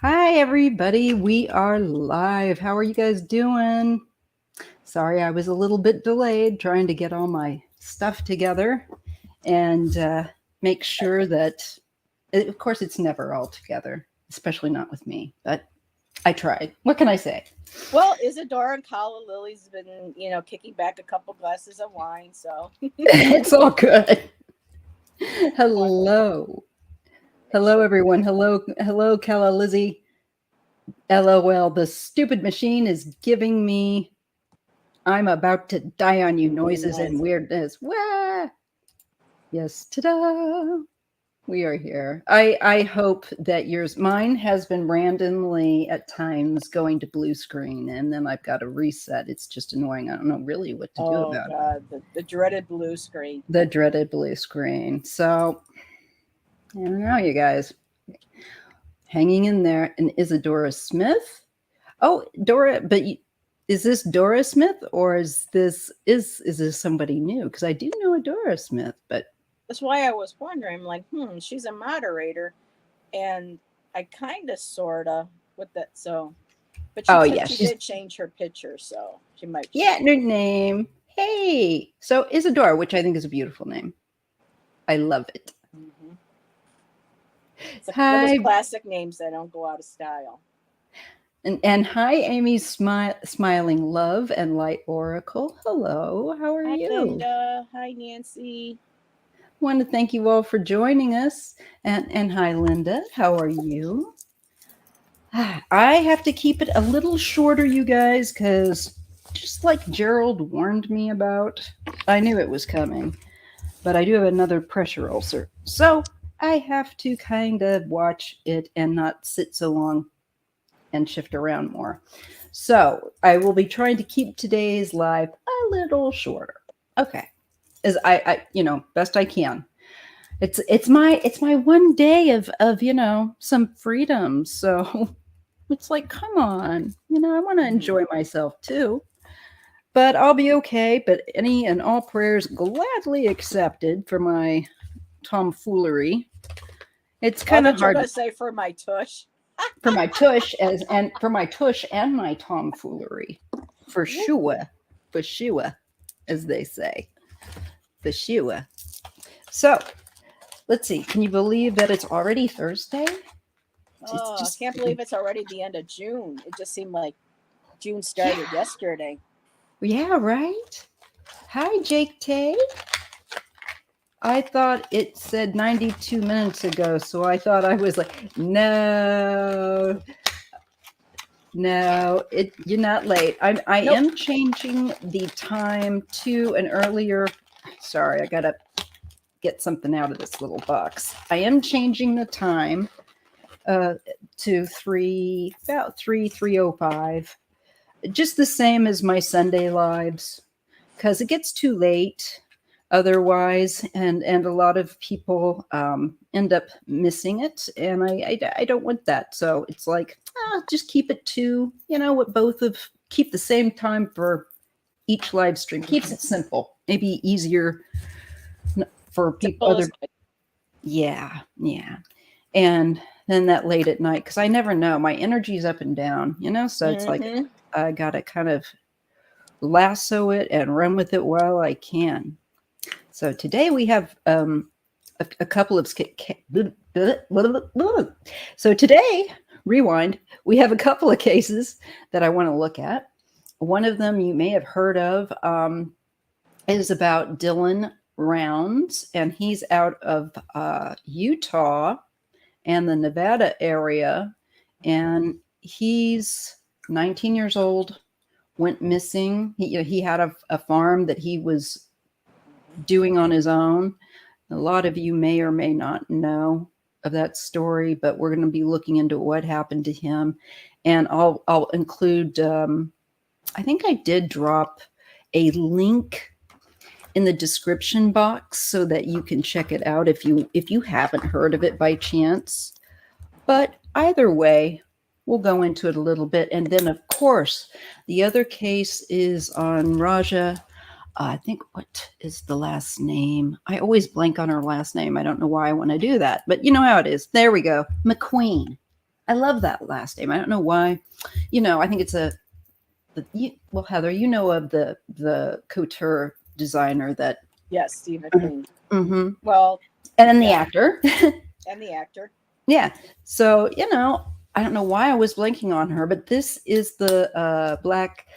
Hi, everybody. We are live. How are you guys doing? Sorry, I was a little bit delayed trying to get all my stuff together and make sure that, of course, it's never all together, especially not with me, but I tried. What can I say? Well, Isadora and Kala Lily's been, kicking back a couple glasses of wine, so It's all good. wonderful. Hello. Make Hello, sure. everyone. Hello, Kella Lizzie. LOL. The stupid machine is giving me I'm about to die on you noises and Nice. weirdness. Wah! Yes, ta-da! We are here. I hope that mine has been randomly at times going to blue screen and then I've got to reset. It's just annoying. I don't know really what to do Oh about it. God, the dreaded blue screen. The dreaded blue screen. So I don't know, you guys. Hanging in there. And Isadora Smith? Oh, Dora, but is this Dora Smith or is this somebody new? Because I do know a Dora Smith, but That's why I was wondering. I'm like, she's a moderator, and I kind of, sorta, with that. So, but she oh said yeah, she she's did change her picture, so she might yeah, change. her name. Hey, so Isadora, which I think is a beautiful name. I love it. Hmm. It's like one of those Hi, classic names that don't go out of style. and hi, Amy, smiling love and light oracle. Hello, how are Hi, you? Linda. Hi, Nancy. Want to thank you all for joining us. And hi, Linda, how are you? I have to keep it a little shorter, you guys, because just like Gerald warned me about, I knew it was coming, but I do have another pressure ulcer. So I have to kind of watch it and not sit so long and shift around more. So I will be trying to keep today's live a little shorter. Okay. As best I can. It's my one day of some freedom. So it's like, come on, I want to Hmm. enjoy myself too. But I'll be okay. But any and all prayers gladly accepted for my tomfoolery. It's Oh, I kind of thought you were hard gonna say for my tush. for my tush and for my tush and my tomfoolery, for sure, for sure, as they say, for sure. So let's see. Can you believe that it's already Thursday? It's Oh, I just can't believe it's already the end of June. It just seemed like June started yeah, yesterday. yeah, right. Hi, Jake Tay. I thought it said 92 minutes ago, so I thought I was like, no, no, you're not late. I Nope. am changing the time to an earlier. Sorry, I gotta get something out of this little box. I am changing the time uh, to about 3:05, just the same as my Sunday lives, because it gets too late otherwise, and a lot of people end up missing it, and I don't want that. So it's like, just keep it to what both of keep the same time for each live stream. Keeps it simple, maybe easier for people. Simple Other is good. yeah, and then that late at night because I never know. My energy's up and down, so it's like Mm-hmm. I gotta kind of lasso it and run with it while I can. So today we have a couple of so today rewind we have a couple of cases that I want to look at. One of them you may have heard of is about Dylan Rounds, and he's out of Utah and the Nevada area, and he's 19 years old. Went missing. He had a farm that he was doing on his own. A lot of you may or may not know of that story, but we're going to be looking into what happened to him, and I'll include. I think I did drop a link in the description box so that you can check it out if you haven't heard of it by chance. But either way, we'll go into it a little bit, and then of course the other case is on Rajah. I think what is the last name? I always blank on her last name. I don't know why I want to do that, but you know how it is. There we go. McQueen. I love that last name. I don't know why. I think it's well, Heather, you know of the couture designer that. Yes, Steve McQueen. Mm-hmm. Well, And then the yeah, actor. and the actor. Yeah. So, I don't know why I was blanking on her, but this is the black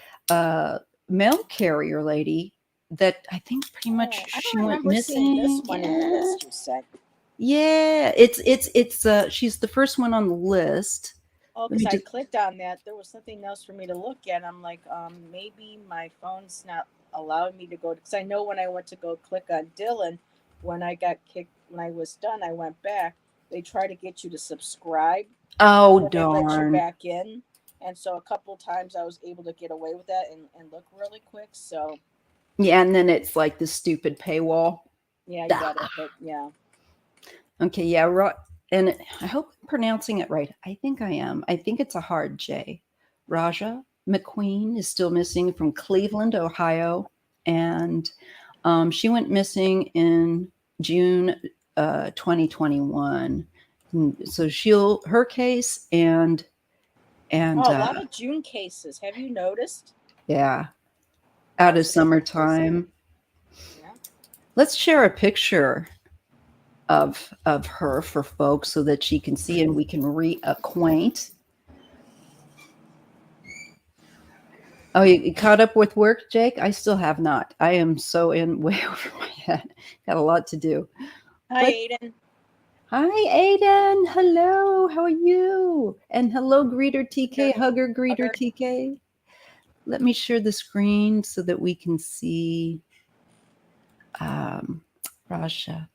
mail carrier lady that I think pretty much Oh, I she don't went remember seeing this missing. one in the list you said. Yeah. It's she's the first one on the list. Oh, Let because me I just clicked on that. There was something else for me to look at. I'm like, maybe my phone's not allowing me to go. Because I know when I went to go click on Dylan, when I got kicked, when I was done, I went back. They try to get you to subscribe Oh when they let you darn. back in. And so a couple times I was able to get away with that and look really quick. So Yeah, and then it's like the stupid paywall. yeah, you got Ah. it. But yeah. Okay, yeah, and I hope I'm pronouncing it right. I think I am. I think it's a hard J. Rajah McQueen is still missing from Cleveland, Ohio, and she went missing in June 2021. So her case and Oh, a lot of June cases. Have you noticed? yeah, out of Lots of June cases. summertime. Yeah. Let's share a picture of her for folks so that she can see and we can reacquaint. Oh, you caught up with work, Jake? I still have not. I am so in way over my head. Got a lot to do. Hi, But Aiden. hi, Aiden. Hello. How are you? And hello, greeter TK, hugger greeter Hugger. TK. Let me share the screen so that we can see Rajah.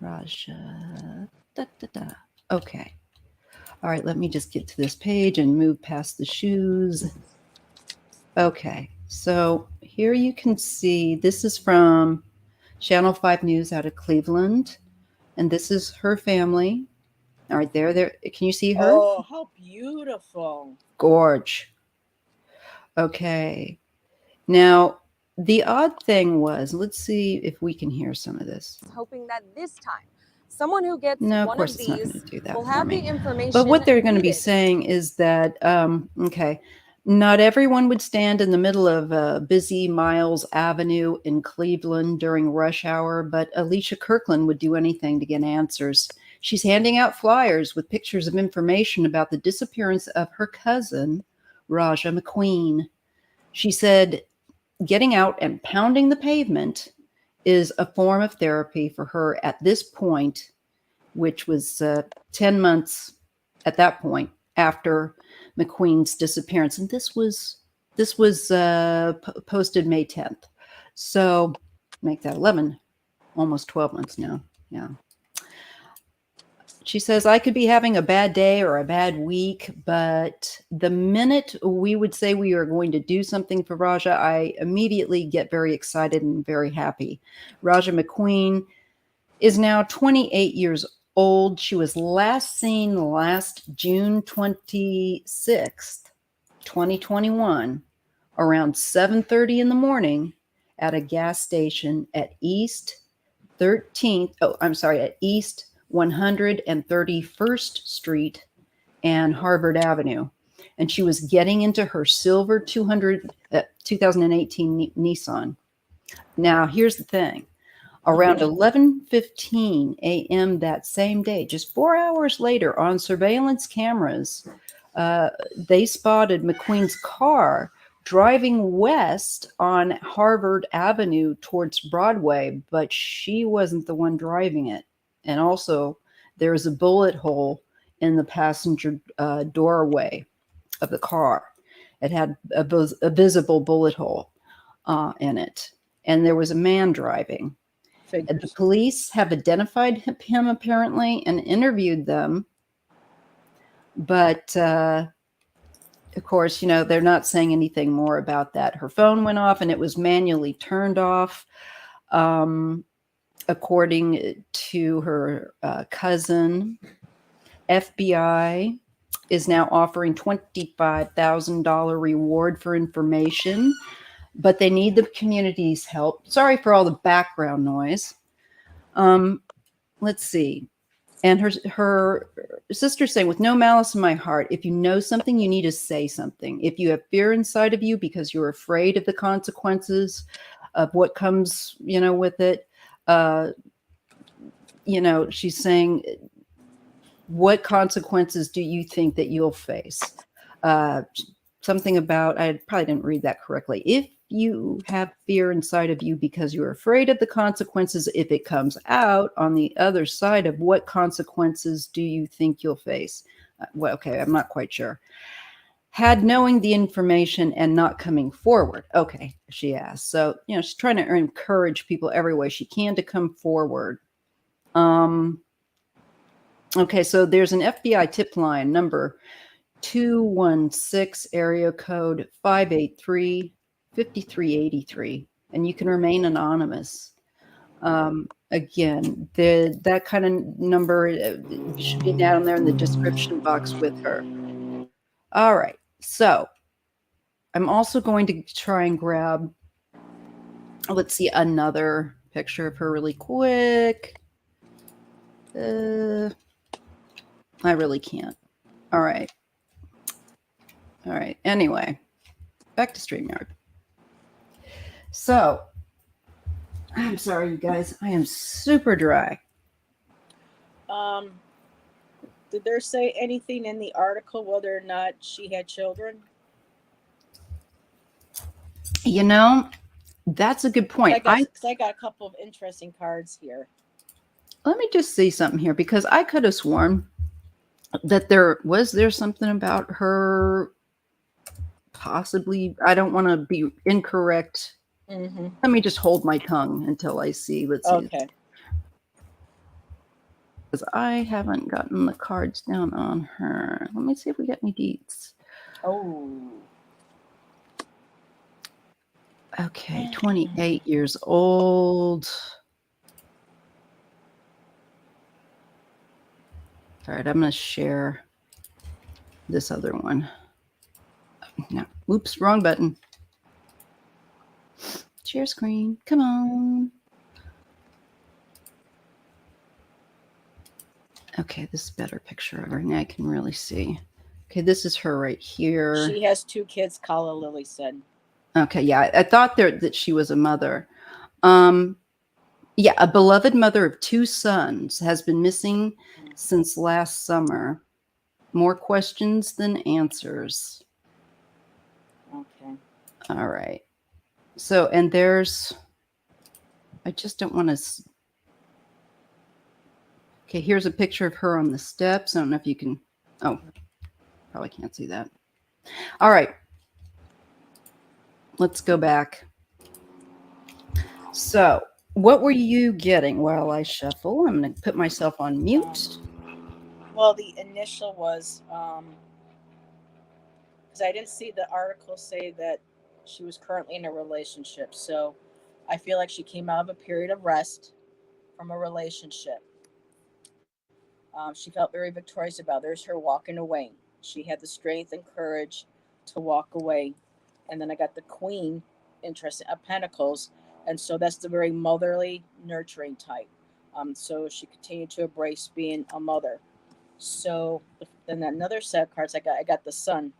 Rajah. Da, da, da. Okay. All right, let me just get to this page and move past the shoes. Okay, so here you can see this is from Channel 5 News out of Cleveland, and this is her family. All right, there. Can you see her? Oh, how beautiful. Gorge. Okay. Now, the odd thing was, let's see if we can hear some of this. Hoping that this time, someone who gets No, of one course of it's not going these to do that will for have the me. information. But what they're going to be needed. saying is that, okay, not everyone would stand in the middle of busy Miles Avenue in Cleveland during rush hour, but Alicia Kirkland would do anything to get answers. She's handing out flyers with pictures of information about the disappearance of her cousin, Rajah McQueen. She said, getting out and pounding the pavement is a form of therapy for her at this point, which was 10 months at that point after McQueen's disappearance. And this was posted May 10th. So make that 11, almost 12 months now. Yeah. She says, I could be having a bad day or a bad week, but the minute we would say we are going to do something for Rajah, I immediately get very excited and very happy. Rajah McQueen is now 28 years old. She was last seen last June 26th, 2021, around 7:30 in the morning at a gas station at East 131st Street and Harvard Avenue. And she was getting into her silver 2018 Nissan. Now, here's the thing. Around 11:15 a.m. that same day, just 4 hours later, on surveillance cameras, they spotted McQueen's car driving west on Harvard Avenue towards Broadway, but she wasn't the one driving it. And also, there's a bullet hole in the passenger doorway of the car. It had a visible bullet hole in it. And there was a man driving. The police have identified him apparently and interviewed them. But of course, they're not saying anything more about that. Her phone went off and it was manually turned off. According to her cousin, FBI is now offering $25,000 reward for information, but they need the community's help. Sorry for all the background noise. Let's see. And her sister saying, with no malice in my heart, if you know something, you need to say something. If you have fear inside of you because you're afraid of the consequences of what comes, with it, she's saying, what consequences do you think that you'll face? Something about, I probably didn't read that correctly. If you have fear inside of you because you're afraid of the consequences, if it comes out on the other side of what consequences do you think you'll face? Well, okay, I'm not quite sure. Had knowing the information and not coming forward. Okay, she asked. So, she's trying to encourage people every way she can to come forward. Okay, so there's an FBI tip line number 216 area code 583-5383, and you can remain anonymous. Again, that kind of number should be down there in the description box with her. All right, so I'm also going to try and grab, let's see, another picture of her really quick. I really can't. All right. Anyway, back to StreamYard. So, I'm sorry, you guys. I am super dry. Did there say anything in the article whether or not she had children? That's a good point. I got a couple of interesting cards here. Let me just see something here, because I could have sworn that there something about her possibly. I don't want to be incorrect. Mm-hmm. Let me just hold my tongue until I see. Let's see. Okay. Because I haven't gotten the cards down on her. Let me see if we got any deets. Oh. Okay, 28 years old. All right, I'm going to share this other one. No, oops, wrong button. Share screen, come on. Okay, this is a better picture of her. Now I can really see. Okay, this is her right here. She has 2 kids, Kala Lily said. Okay, yeah, I thought that she was a mother. Yeah, a beloved mother of 2 sons has been missing since last summer. More questions than answers. Okay. All right. So, and there's, I just don't want to. Okay, here's a picture of her on the steps. I don't know if you can. Oh, probably can't see that. All right. Let's go back. So, what were you getting while I shuffle? I'm going to put myself on mute. Well, the initial was, because I didn't see the article say that she was currently in a relationship. So I feel like she came out of a period of rest from a relationship. She felt very victorious about it. There's her walking away. She had the strength and courage to walk away. And then I got the Queen, interesting, of Pentacles. And so that's the very motherly, nurturing type. So she continued to embrace being a mother. So then another set of cards I got the Sun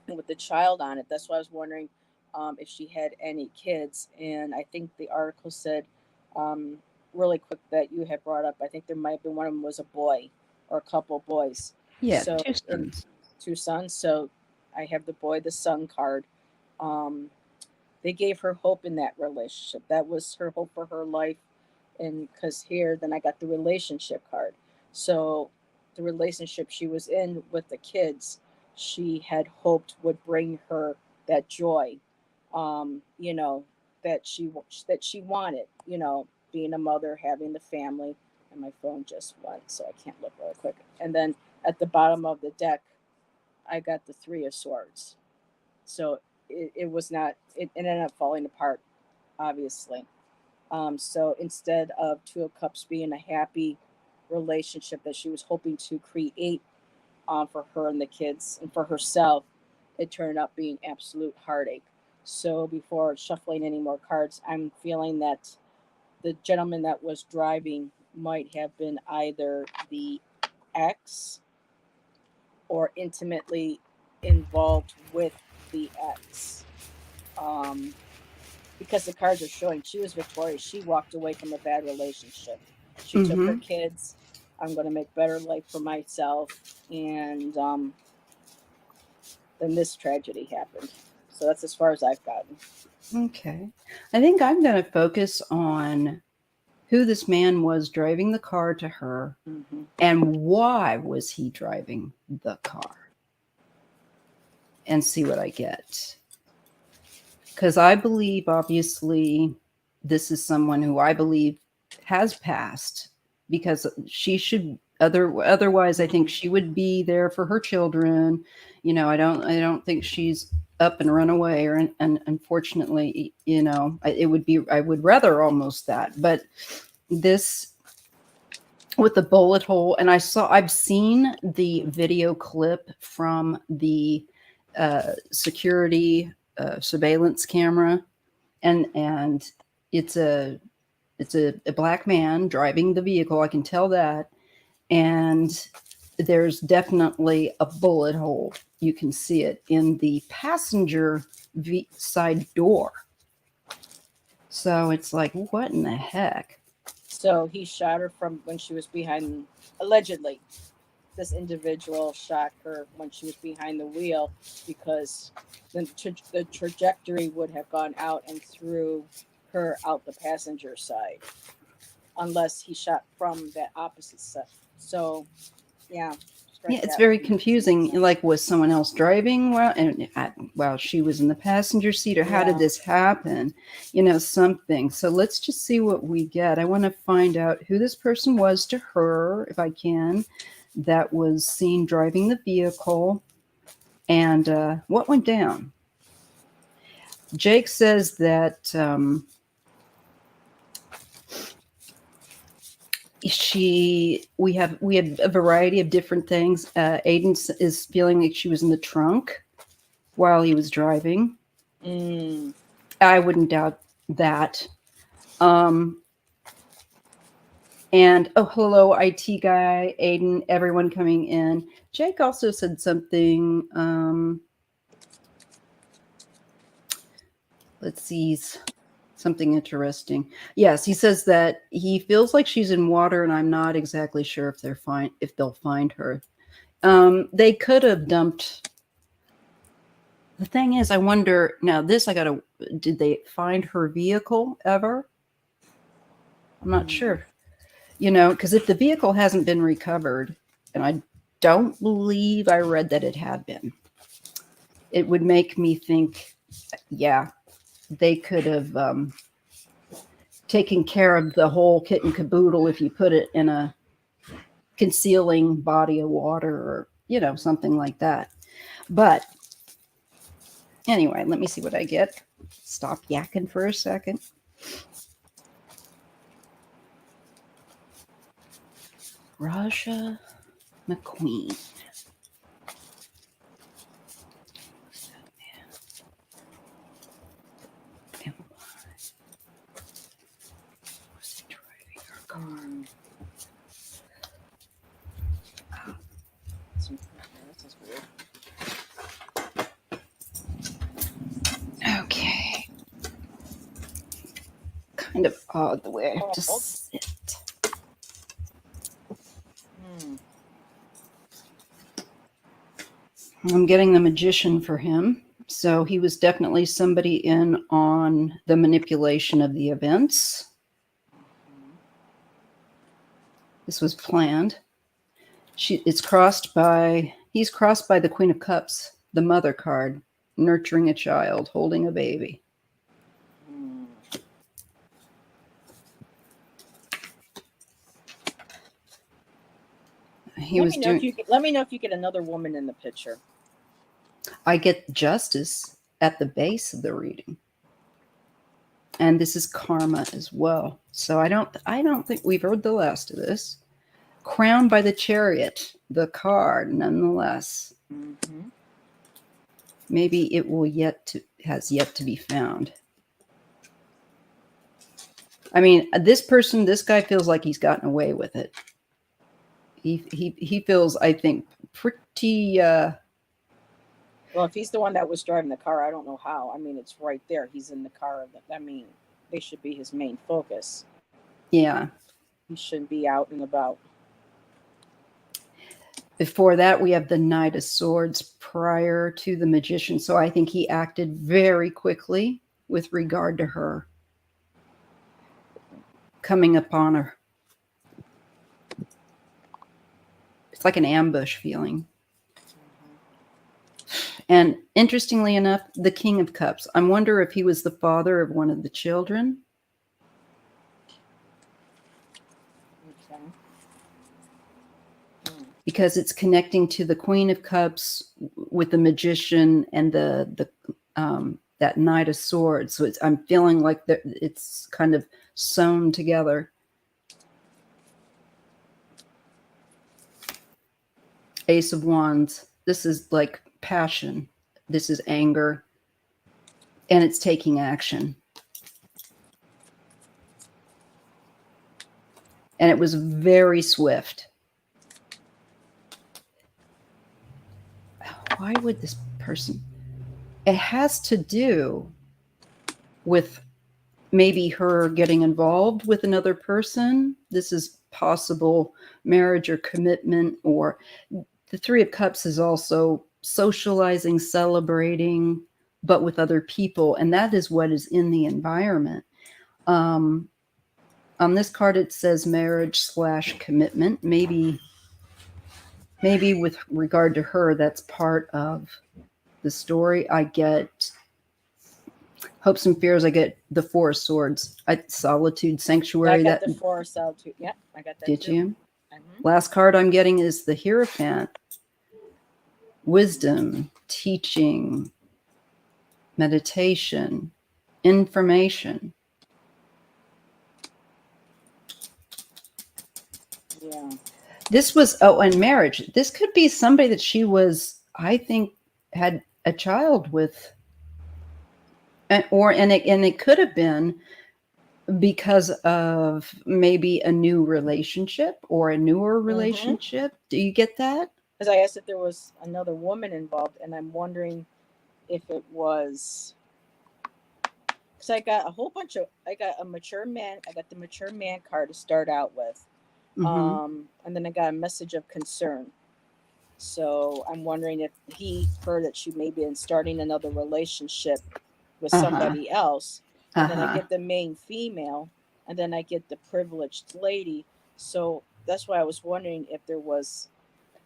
with the child on it. That's why I was wondering if she had any kids. And I think the article said really quick that you had brought up, I think there might have been one of them was a boy or a couple boys. Yeah, so 2 sons. 2 sons. So I have the boy, the son card. They gave her hope in that relationship. That was her hope for her life. And because here, then I got the relationship card. So the relationship she was in with the kids, she had hoped would bring her that joy, that she wanted, being a mother, having the family. And my phone just went, so I can't look really quick. And then at the bottom of the deck, I got the 3 of Swords. So it was not, it ended up falling apart, obviously. So instead of 2 of Cups being a happy relationship that she was hoping to create for her and the kids and for herself, it turned out being absolute heartache. So before shuffling any more cards, I'm feeling that the gentleman that was driving might have been either the ex or intimately involved with the ex. Because the cards are showing she was victorious. She walked away from a bad relationship. She took her kids. I'm going to make better life for myself. And then this tragedy happened. So that's as far as I've gotten. Okay. I think I'm going to focus on who this man was driving the car to her and why was he driving the car, and see what I get. Because I believe, obviously, this is someone who I believe has passed, because she should otherwise I think she would be there for her children. You know, I don't think she's up and run away, or and unfortunately, you know, it would be, I would rather almost that. But this with the bullet hole, and I've seen the video clip from the security surveillance camera, and it's a black man driving the vehicle. I can tell that, and there's definitely a bullet hole. You can see it in the passenger side door. So it's like, what in the heck? So he shot her from when she was behind, allegedly. This individual shot her when she was behind the wheel because the trajectory would have gone out and threw her out the passenger side, unless he shot from that opposite side. So, yeah. Yeah, it's very confusing. Like, was someone else driving while she was in the passenger seat, or how did this happen? You know, something. So let's just see what we get. I want to find out who this person was to her, if I can, that was seen driving the vehicle, and what went down. Jake says that we have a variety of different things. Aiden is feeling like she was in the trunk while he was driving. I wouldn't doubt that. And oh, hello, IT guy, Aiden, everyone coming in. Jake also said something. Let's see. Something interesting. Yes, he says that he feels like she's in water, and I'm not exactly sure if they'll find her. They could have dumped. The thing is, I wonder now. Did they find her vehicle ever? I'm not sure. You know, because if the vehicle hasn't been recovered, and I don't believe I read that it had been, it would make me think, yeah, they could have taken care of the whole kit and caboodle if you put it in a concealing body of water, or, you know, something like that. But anyway, let me see what I get. Stop yakking for a second. Rajah McQueen. Was he driving her car? This is weird. Okay. Kind of odd the way I have to sit. I'm getting the magician for him. So he was definitely somebody in on the manipulation of the events. This was planned. He's crossed by the Queen of Cups, the mother card, nurturing a child, holding a baby. Let me know if you get another woman in the picture. I get justice at the base of the reading. And this is karma as well. So I don't think we've heard the last of this. Crowned by the Chariot, the card, nonetheless. Maybe it has yet to be found. I mean, this guy feels like he's gotten away with it. He feels, I think, pretty. Well, if he's the one that was driving the car, I don't know how. I mean, it's right there. He's in the car. I mean, they should be his main focus. Yeah. He shouldn't be out and about. Before that, we have the Knight of Swords prior to the Magician. So I think he acted very quickly with regard to her. Coming upon her. It's like an ambush feeling. And interestingly enough, the King of Cups. I wonder if he was the father of one of the children. Okay. Because it's connecting to the Queen of Cups with the Magician and the that Knight of Swords. So I'm feeling like it's kind of sewn together. Ace of Wands. This is like passion. This is anger. And it's taking action. And it was very swift. Why would this person? It has to do with maybe her getting involved with another person. This is possible marriage or commitment, or the Three of Cups is also socializing, celebrating, but with other people. And that is what is in the environment. On this card, it says marriage / commitment. Maybe with regard to her, that's part of the story. I get hopes and fears. I get the Four of Swords. Solitude, sanctuary. I got the Four of Solitude. Yeah, I got that. Did too. you? Last card I'm getting is the Hierophant. Wisdom, teaching, meditation, information. Yeah. This was, and marriage. This could be somebody that she was, I think, had a child with, and it could have been because of maybe a new relationship or a newer relationship. Do you get that? Because I asked if there was another woman involved, and I'm wondering if it was. Because I got a mature man. I got the mature man card to start out with. And then I got a message of concern. So I'm wondering if he heard that she may be starting another relationship with somebody else. And then I get the main female, and then I get the privileged lady. So that's why I was wondering if there was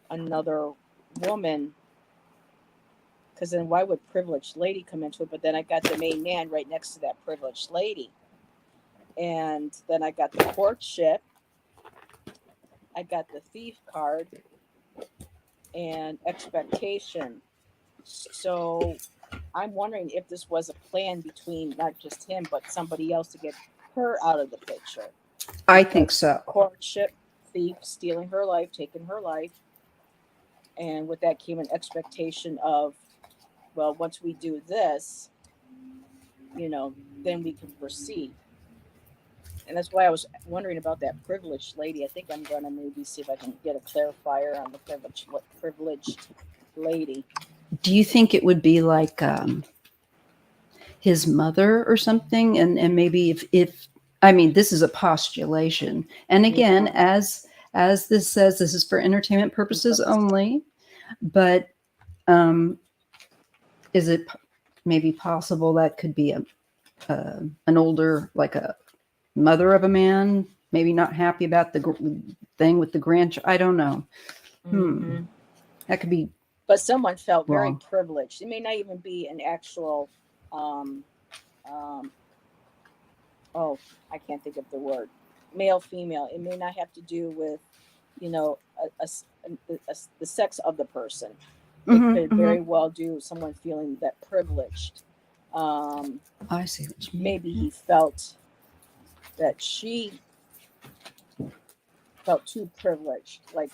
another woman. Because then why would privileged lady come into it? But then I got the main man right next to that privileged lady. And then I got the courtship. I got the thief card and expectation. So I'm wondering if this was a plan between not just him, but somebody else to get her out of the picture. I think so. Courtship, thief, stealing her life, taking her life. And with that came an expectation of, well, once we do this, then we can proceed. And that's why I was wondering about that privileged lady. I think I'm going to maybe see if I can get a clarifier on the privileged lady. Do you think it would be like his mother or something? And maybe if I mean, this is a postulation. And again, as this says, this is for entertainment purposes only. But is it maybe possible that could be an older, like a mother of a man, maybe not happy about the thing with the grandchild? I don't know. That could be. But someone felt wrong. Very privileged. It may not even be an actual. I can't think of the word. Male, female. It may not have to do with, the sex of the person. It could very well do someone feeling that privileged. I see what you mean. Maybe he felt that she felt too privileged. Like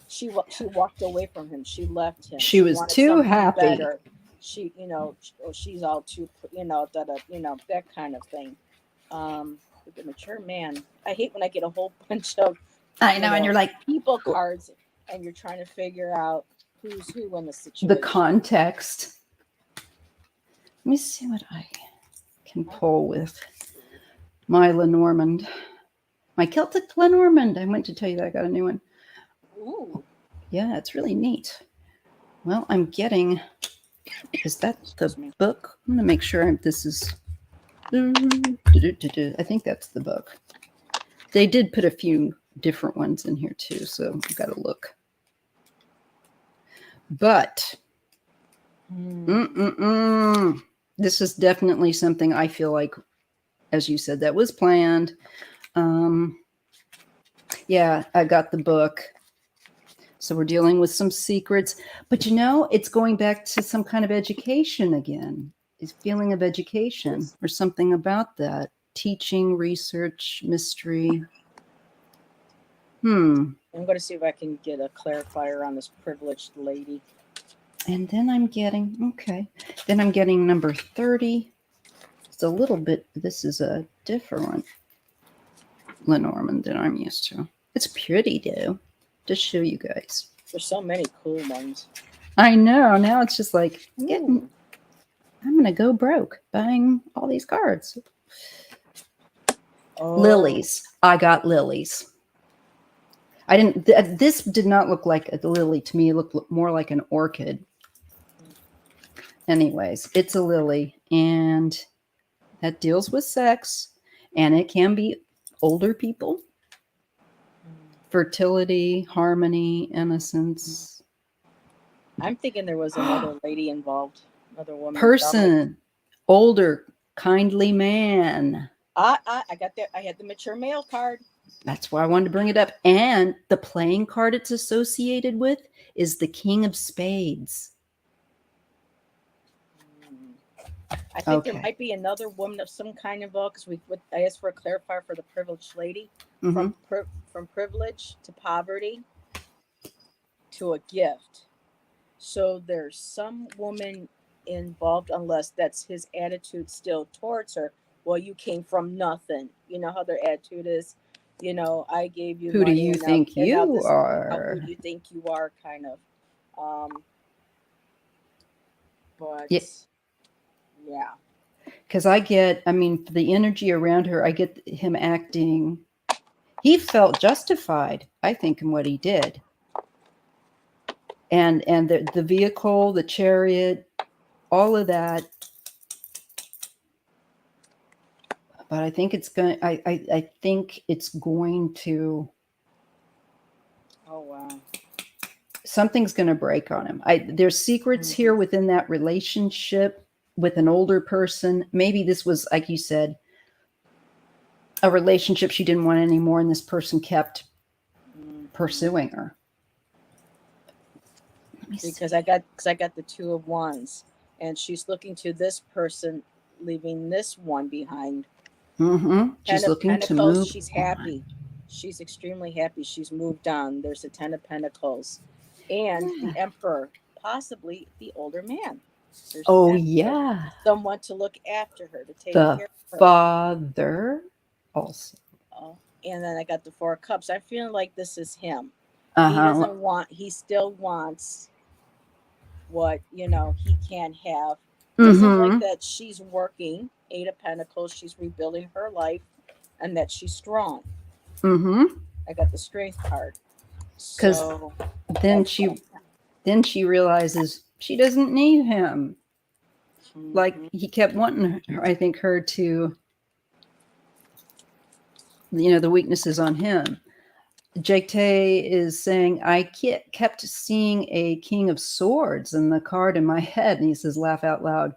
she walked away from him. She left him. She was too happy. Better. She's all too, that kind of thing. the mature man. I hate when I get a whole bunch of I know, and you're like people cards, and you're trying to figure out who's who in the situation. the context. Let me see what I can pull with my Lenormand. My Celtic Lenormand. I meant to tell you that I got a new one. Ooh. Yeah, it's really neat. Well, I'm getting. Is that the book? I'm going to make sure this is. I think that's the book. They did put a few different ones in here too, so I've got to look. But this is definitely something I feel like, as you said, that was planned. Yeah, I got the book. So we're dealing with some secrets. But it's going back to some kind of education again. It's feeling of education or something about that. Teaching, research, mystery. I'm going to see if I can get a clarifier on this privileged lady. And then I'm getting, number 30. It's a little bit, this is a different Lenormand than I'm used to. It's pretty though. Just show you guys. There's so many cool ones. I know. Now it's just like I'm gonna go broke buying all these cards. Oh. Lilies. I got lilies. I didn't. This did not look like a lily to me. It looked more like an orchid. Anyways, it's a lily, and that deals with sex, and it can be older people. Fertility, harmony, innocence. I'm thinking there was another lady involved, another woman. Person, older, kindly man. I got that. I had the mature male card. That's why I wanted to bring it up. And the playing card it's associated with is the King of Spades. I think there might be another woman of some kind involved, because I asked for a clarifier for the privileged lady. From privilege to poverty to a gift. So there's some woman involved, unless that's his attitude still towards her. Well, you came from nothing. You know how their attitude is. I gave you. Who money do you think you are? Who do you think you are? Kind of. But yeah. Because the energy around her, I get him acting. He felt justified, I think, in what he did. And the vehicle, the chariot, all of that. But I think it's going. I think it's going to. Oh wow. Something's going to break on him. There's secrets here within that relationship with an older person. Maybe this was, like you said, a relationship she didn't want anymore, and this person kept pursuing her. Because I got the 2 of Wands, and she's looking to this person, leaving this one behind. She's looking to move. She's happy. She's extremely happy. She's moved on. There's a 10 of Pentacles, and the Emperor, possibly the older man. Someone to look after her, to take care of her. Father also. And then I got the 4 of Cups. I'm feeling like this is him. He still wants what he can't have. Doesn't like that she's working. 8 of Pentacles. She's rebuilding her life, and that she's strong. I got the Strength card. Because then she realizes she doesn't need him. Like he kept wanting her, I think, her to, the weaknesses on him. Jake Tay is saying, I kept seeing a King of Swords in the card in my head. And he says, laugh out loud.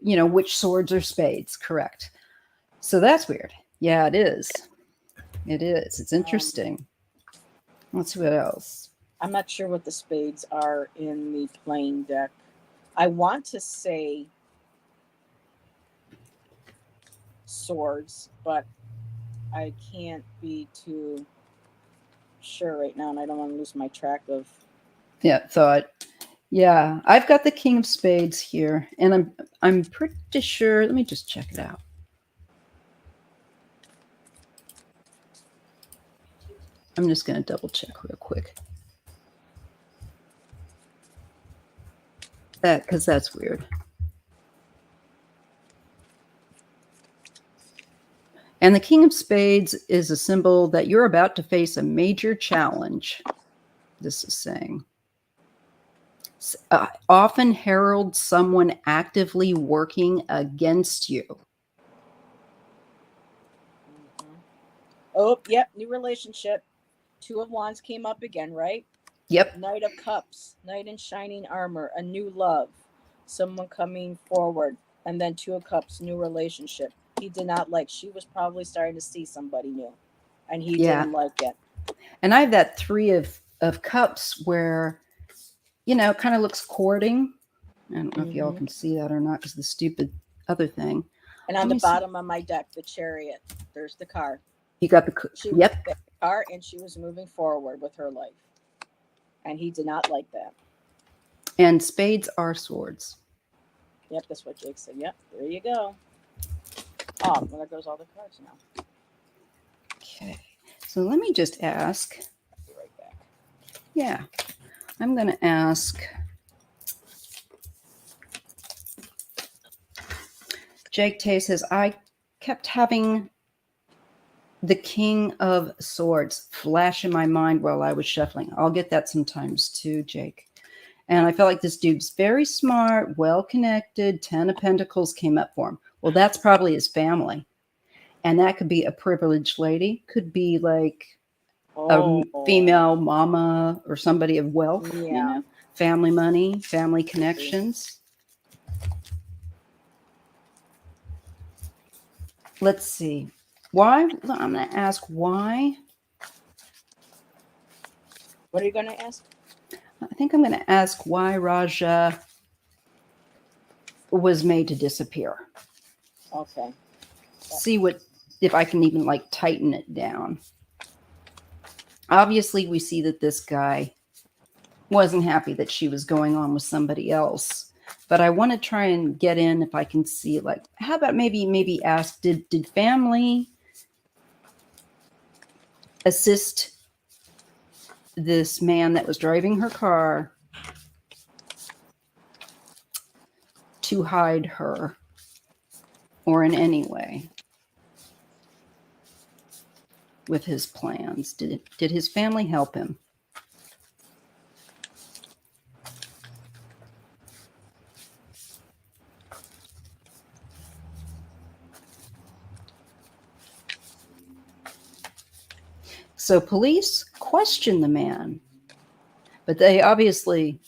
Which swords are spades? Correct. So that's weird. Yeah, it is. It is. It's interesting. Let's see what else. I'm not sure what the spades are in the playing deck. I want to say swords, but I can't be too sure right now, and I don't want to lose my track of thought. Yeah, I've got the King of Spades here, and I'm pretty sure. Let me just check it out. I'm just going to double check real quick. Because that's weird. And the King of Spades is a symbol that you're about to face a major challenge. This is saying. Often heralds someone actively working against you. Oh, yep, new relationship. Two of Wands came up again, right? Yep. Knight of Cups, Knight in shining armor, a new love, someone coming forward, and then Two of Cups, new relationship. He did not like. She was probably starting to see somebody new, and he didn't like it. And I have that Three of Cups where, kind of looks courting. I don't know if y'all can see that or not because the stupid other thing. And on the bottom of my deck, the Chariot. There's the car. You got the the car, and she was moving forward with her life, and he did not like that. And spades are swords. Yep, that's what Jake said. Yep, there you go. Oh, well, there goes all the cards now. Okay, so let me just ask. I'll be right back. Yeah, I'm going to ask Jake Tay says, I kept having the King of Swords flash in my mind while I was shuffling. I'll get that sometimes too, Jake. And I felt like this dude's very smart, well-connected. 10 of Pentacles came up for him. Well, that's probably his family. And that could be a privileged lady. Could be like a female mama or somebody of wealth. Yeah. Family money, family connections. Let's see. Why? I'm going to ask why. What are you going to ask? I think I'm going to ask why Rajah was made to disappear. Okay. See if I can even tighten it down. Obviously, we see that this guy wasn't happy that she was going on with somebody else. But I want to try and get in if I can see how about maybe ask, did family assist this man that was driving her car to hide her or in any way with his plans? Did his family help him? So police questioned the man, but they obviously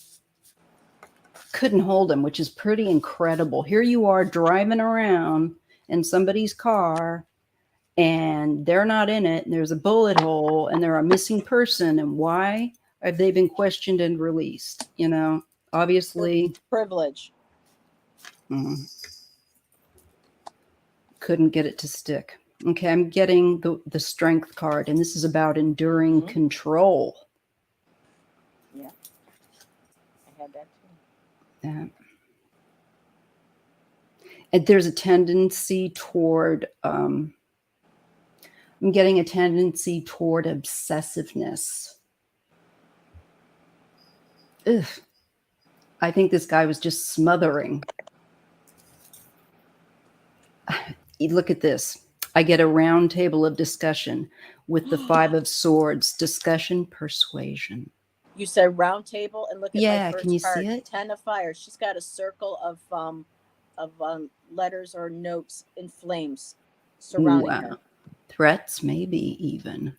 couldn't hold him, which is pretty incredible. Here you are driving around in somebody's car and they're not in it, and there's a bullet hole and they're a missing person. And why have they been questioned and released? Obviously privilege. Couldn't get it to stick. Okay, I'm getting the strength card, and this is about enduring control. Yeah, I had that too. And there's a tendency toward, I'm getting a tendency toward obsessiveness. Ugh. I think this guy was just smothering. Look at this. I get a round table of discussion with the Five of Swords. Discussion, persuasion. You said round table, and look at my first can you card, see it? 10 of Fire. She's got a circle of letters or notes in flames surrounding her. Threats, maybe even.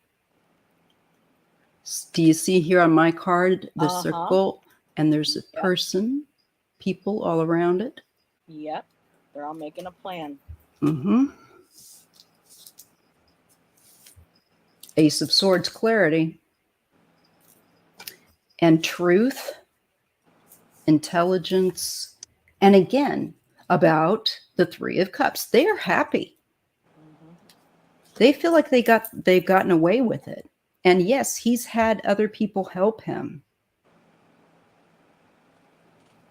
Do you see here on my card the circle, and there's a person, people all around it? Yep, they're all making a plan. Ace of Swords, clarity. And truth, intelligence, and again, about the Three of Cups. They are happy. They feel like they've gotten away with it. And yes, he's had other people help him.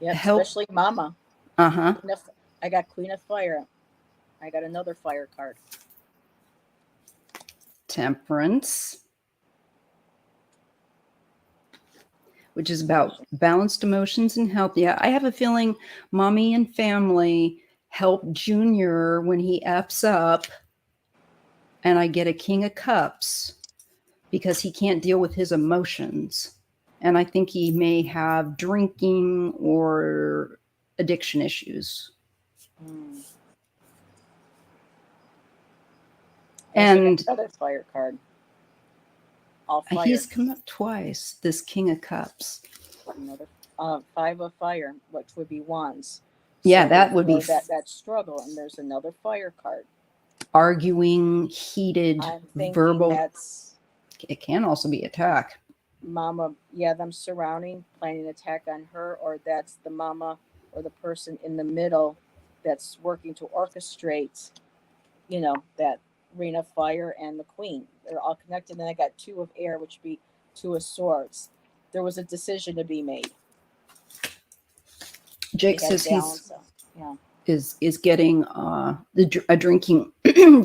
Yeah, especially Mama. I got Queen of Fire. I got another fire card. Temperance. which is about balanced emotions and health. Yeah, I have a feeling mommy and family help Junior when he F's up, and I get a King of Cups because he can't deal with his emotions. And I think he may have drinking or addiction issues. Mm. And another fire card. All fire. he's come up twice, this King of Cups. Another 5 of fire, which would be wands. Yeah, So that would be that struggle. And there's another fire card. arguing, heated, I'm thinking verbal. that's It can also be attack. mama, them surrounding, planning an attack on her, or that's the mama or the person in the middle that's working to orchestrate, that ring of fire and the queen. They're all connected. Then I got 2 of air, which would be 2 of swords. There was a decision to be made. Jake They had says balance. is getting a drinking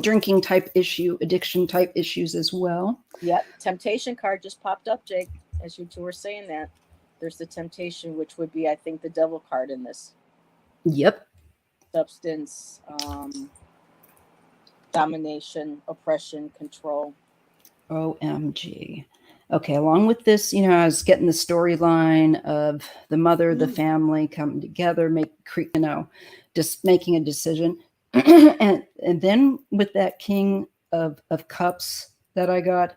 drinking type issue, addiction type issues as well. Yep. Temptation card just popped up, Jake, as you two were saying that. There's the temptation, which would be, I think, the devil card in this. Yep. Substance, domination, oppression, control. OMG. Okay, along with this, I was getting the storyline of the mother, the family coming together, just making a decision. and then with that King of Cups that I got,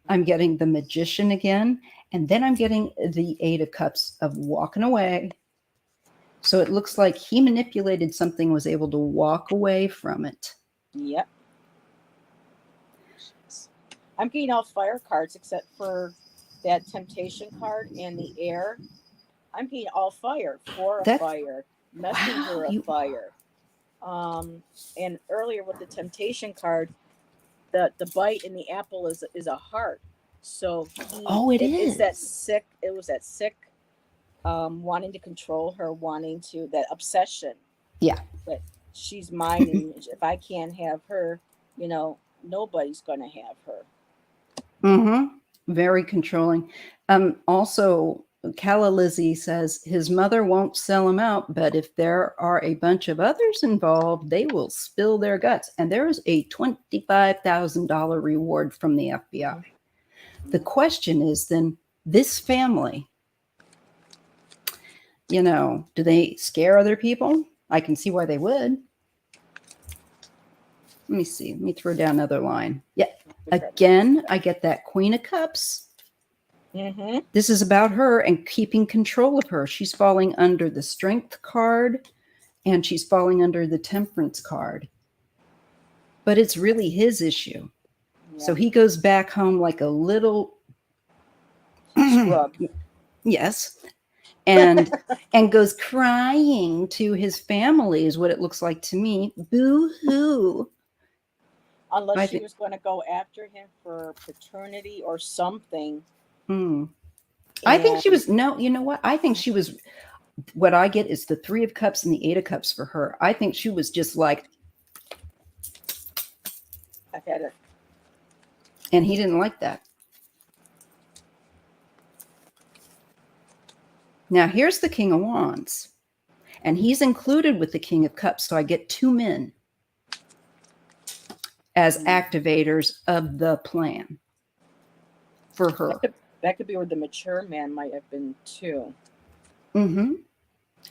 I'm getting the Magician again. And then I'm getting the 8 of Cups of walking away. So it looks like he manipulated something, was able to walk away from it. Yep. I'm getting all fire cards except for that temptation card and the air. I'm getting all fire. 4 of fire. Messenger of fire. And earlier with the temptation card, the bite in the apple is a heart. So it's that sick. It was that sick, wanting to control her, wanting to, that obsession. Yeah. But she's mine, and if I can't have her, nobody's gonna have her. Mm-hmm. Very controlling. Also, Calla Lizzie says his mother won't sell him out, but if there are a bunch of others involved, they will spill their guts. And there is a $25,000 reward from the FBI. The question is then, this family, do they scare other people? I can see why they would. Let me see. Let me throw down another line. Yeah. Again, I get that Queen of Cups. Mm-hmm. This is about her and keeping control of her. She's falling under the Strength card and she's falling under the Temperance card. But it's really his issue. Yeah. So he goes back home like a little scrub. Yes. And goes crying to his family is what it looks like to me. Boo-hoo. Unless she was going to go after him for paternity or something. I think she was, no, you know what? I think she was, what I get is the 3 of Cups and the 8 of Cups for her. I think she was just like, I've had it. And he didn't like that. Now here's the King of Wands. And he's included with the King of Cups. So I get 2 men as activators of the plan for her. That could be where the mature man might have been too. Mm-hmm.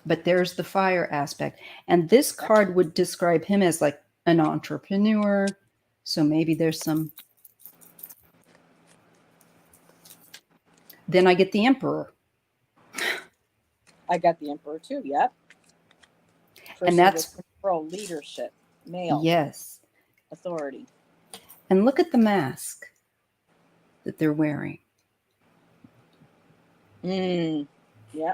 But there's the fire aspect. And this card would describe him as like an entrepreneur. So maybe there's some. Then I get the Emperor. I got the Emperor too, yep. And that's control, leadership, male. Yes. Authority. And look at the mask that they're wearing. Yeah.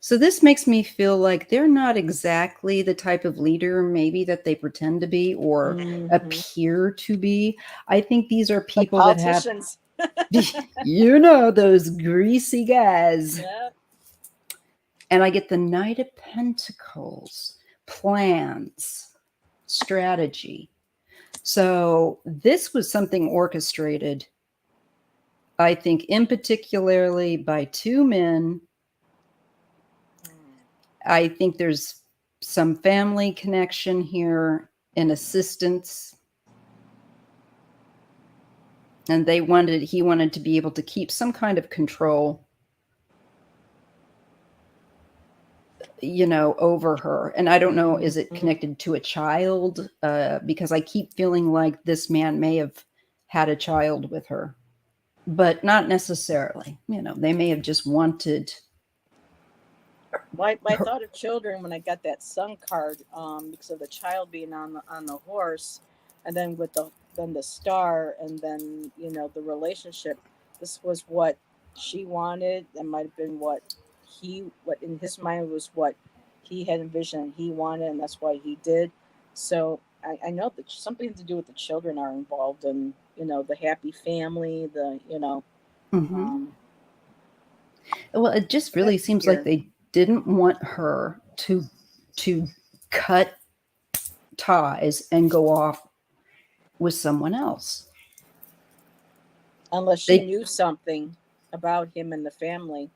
So this makes me feel like they're not exactly the type of leader maybe that they pretend to be or appear to be. I think these are people like that have, those greasy guys. Yeah. And I get the Knight of Pentacles, plans, strategy. So this was something orchestrated I think in particularly by two men. I think there's some family connection here and assistance. And he wanted to be able to keep some kind of control, over her. And I don't know, is it connected to a child? Because I keep feeling like this man may have had a child with her, but not necessarily. They may have just wanted. Well, I thought of children when I got that sun card, because of the child being on the horse, and then with the star, and then the relationship. This was what she wanted. That might have been what in his mind was what he had envisioned he wanted, and that's why he did. So I know that something to do with the children are involved, and the happy family, Mhm. Well, it just really seems like they didn't want her to cut ties and go off with someone else. Unless she knew something about him and the family.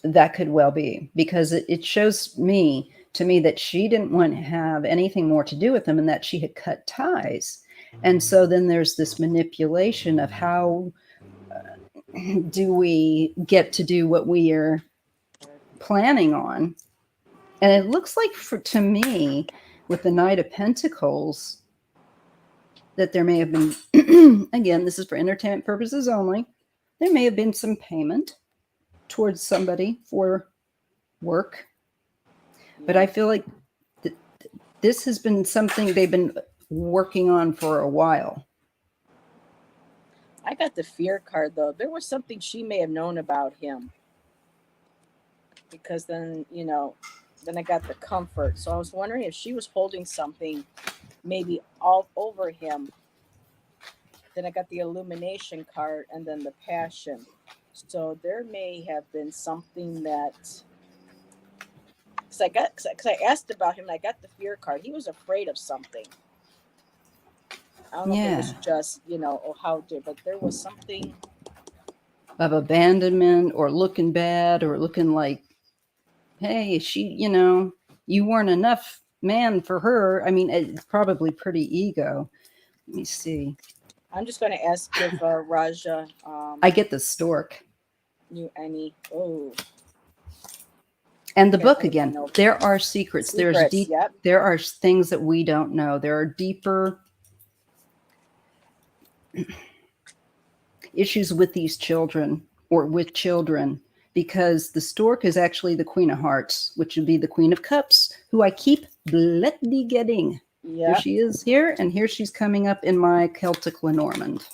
That could well be, because it shows to me that she didn't want to have anything more to do with them, and that she had cut ties. And so then there's this manipulation of how do we get to do what we are planning on. And it looks like, to me, with the Knight of Pentacles, that there may have been, again, this is for entertainment purposes only, there may have been some payment towards somebody for work. But I feel like this has been something they've been working on for a while. I got the fear card, though. There was something she may have known about him. Because then I got the comfort. So I was wondering if she was holding something maybe all over him. Then I got the illumination card and then the passion. So there may have been something that, because I asked about him and I got the fear card. He was afraid of something. I don't know if it was just, but there was something of abandonment, or looking bad, or looking like, hey, you weren't enough man for her. I mean, it's probably pretty ego. Let me see. I'm just going to ask if Rajah. I get the stork. Knew any. Oh. And the book again. There are secrets. Yep. There are things that we don't know. There are deeper issues with these children, or with children, because the stork is actually the Queen of Hearts, which would be the Queen of Cups, who I keep bloody getting. Yep. Here she is here, and here she's coming up in my Celtic Lenormand.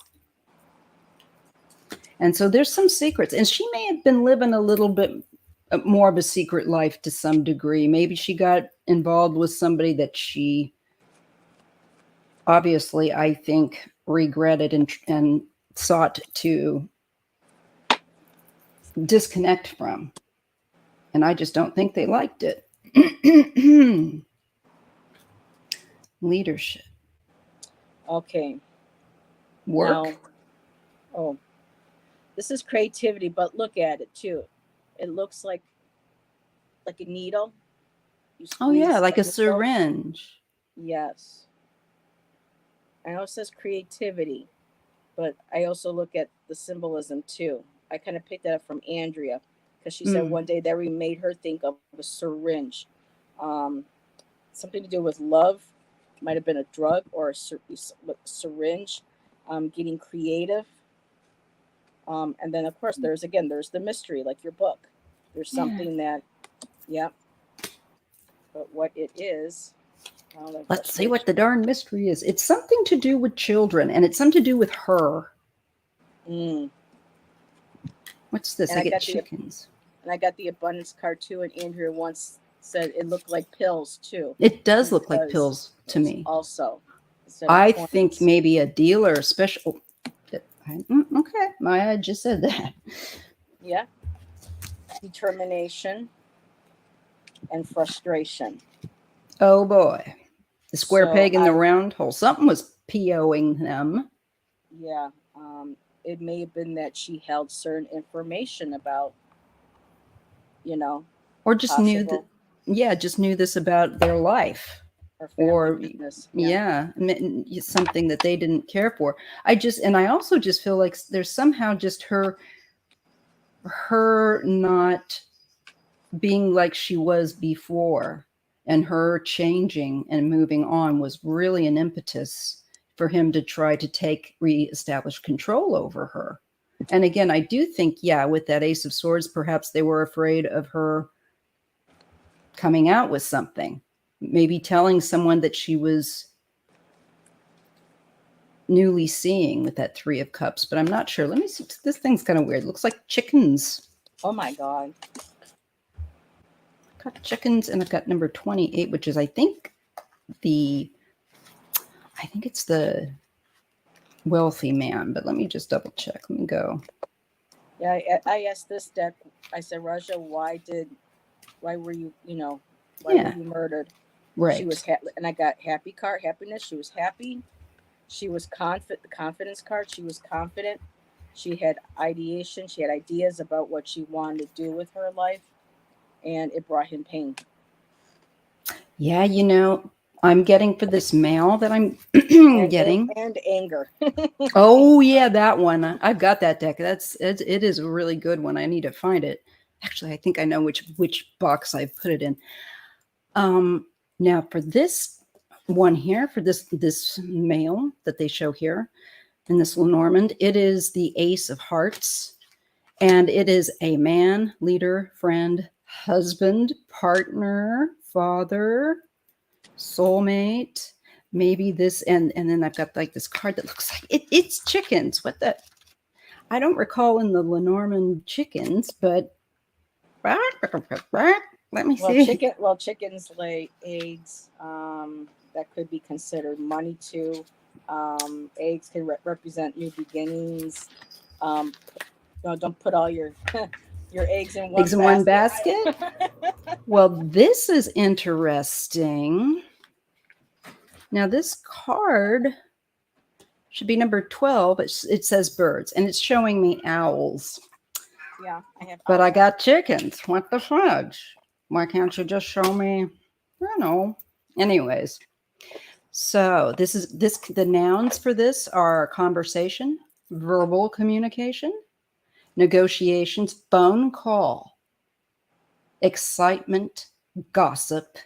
And so there's some secrets, and she may have been living a little bit more of a secret life to some degree. Maybe she got involved with somebody that she obviously, I think, regretted and sought to disconnect from. And I just don't think they liked it. Leadership. Okay. Work. Now, this is creativity, but look at it too. It looks like a needle. Oh yeah, like a syringe. Yes. I know it says creativity, but I also look at the symbolism too. I kind of picked that up from Andrea, because she said one day that made her think of a syringe. Something to do with love. Might have been a drug or a syringe. Getting creative. And then of course there's the mystery, like your book. There's something that, but what it is. Let's see what the darn mystery is. It's something to do with children, and it's something to do with her. What's this? I get chickens. And I got the abundance card too, and Andrea once said it looked like pills too. It does look like pills to me. Also. I think maybe a dealer, special. Okay, Maya just said that. Yeah. Determination and frustration. Oh boy. The square peg in the round hole. Something was POing them. Yeah. it may have been that she held certain information about, you know, or just knew that, possible just knew this about their life, or family or business. something that they didn't care for. I also just feel like there's somehow just her not being like she was before, and her changing and moving on was really an impetus for him to try to reestablish control over her. And again, I do think, with that Ace of Swords, perhaps they were afraid of her coming out with something, maybe telling someone that she was newly seeing with that Three of Cups. But I'm not sure. Let me see. This thing's kind of weird. It looks like chickens. Oh my God. I've got chickens, and I've got number 28, which is, I think it's the wealthy man, but let me just double check. Let me go. Yeah, I asked this deck, I said, Rajah, why were you, why were you murdered? Right. She was and I got happy card, happiness. She was happy. She was confident, the confidence card. She was confident. She had ideation. She had ideas about what she wanted to do with her life, and it brought him pain. Yeah, I'm getting for this mail that I'm getting. And anger. Oh yeah, that one. I've got that deck. It is a really good one. I need to find it. Actually, I think I know which box I put it in. Now for this one here, for this mail that they show here in this Lenormand, it is the Ace of Hearts, and it is a man, leader, friend, husband, partner, father, soulmate, maybe this, and then I've got like this card that looks like it's chickens. What the? I don't recall in the Lenormand chickens, but let me see. Chickens lay eggs. That could be considered money too. Eggs can represent new beginnings. Don't put all your your eggs in one basket. Well, this is interesting. Now, this card should be number 12. It says birds, and it's showing me owls. Yeah, I have. But I got chickens. What the fudge? Why can't you just show me? Anyways, so the nouns for this are conversation, verbal communication, negotiations, phone call, excitement, gossip,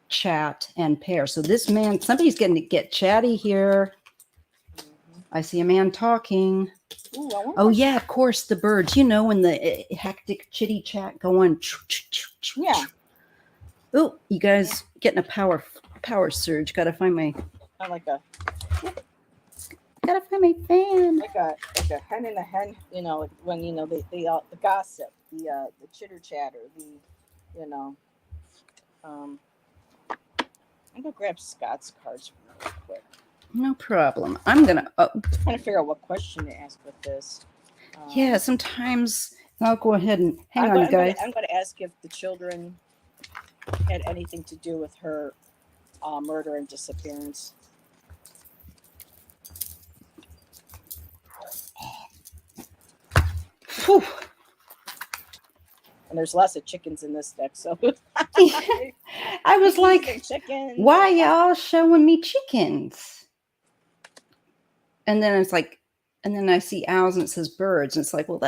chat, and pair. So this man, somebody's going to get chatty here. I see a man talking. Ooh, yeah, of course, the birds. When the hectic chitty chat going. Yeah. Oh, you guys getting a power surge. Gotta find my. I like a. Gotta find my fan. Like a hen and a hen. When they all the gossip, the chitter chatter, I'm gonna grab Scott's cards real quick. No problem. I'm gonna. I'm trying to figure out what question to ask with this. Yeah, sometimes I'll go ahead and hang on, guys. I'm going to ask if the children had anything to do with her murder and disappearance. Whew. And there's lots of chickens in this deck, so I was like, why y'all showing me chickens? And then it's like, and then I see owls and it says birds, and it's like, well,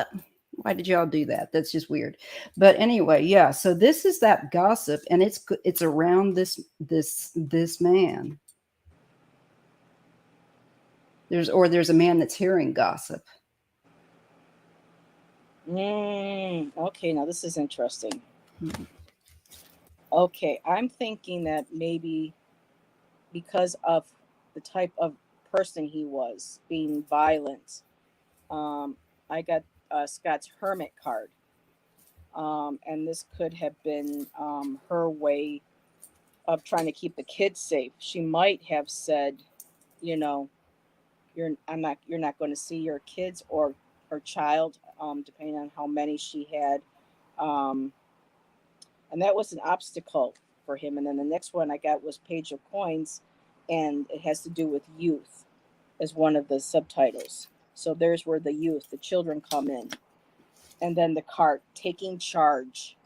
why did y'all do that? That's just weird. But anyway, yeah. So this is that gossip, and it's around this man. There's a man that's hearing gossip. Okay, now this is interesting. Okay, I'm thinking that maybe because of the type of person he was, being violent, I got Scott's Hermit card, and this could have been her way of trying to keep the kids safe. She might have said, you're not going to see your kids or her child, depending on how many she had, and that was an obstacle for him. And then the next one I got was Page of Coins, and it has to do with youth as one of the subtitles. So there's where the youth, the children come in. And then the card, taking charge.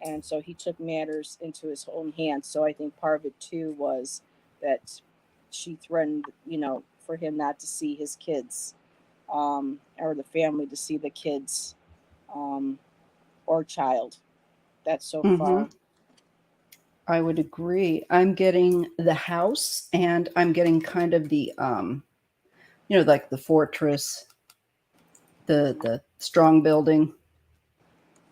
And so he took matters into his own hands. So I think part of it too was that she threatened, for him not to see his kids, or the family to see the kids, or child. That's so far. I would agree. I'm getting the house, and I'm getting kind of the like the fortress, the strong building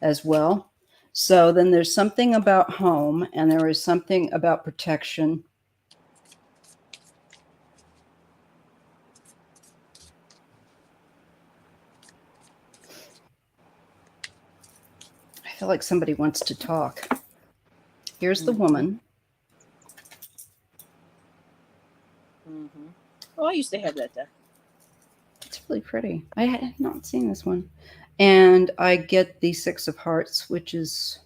as well. So then there's something about home, and there is something about protection. I feel like somebody wants to talk. Here's the woman. Oh, I used to have that there. It's really pretty. I had not seen this one. And I get the Six of Hearts, which is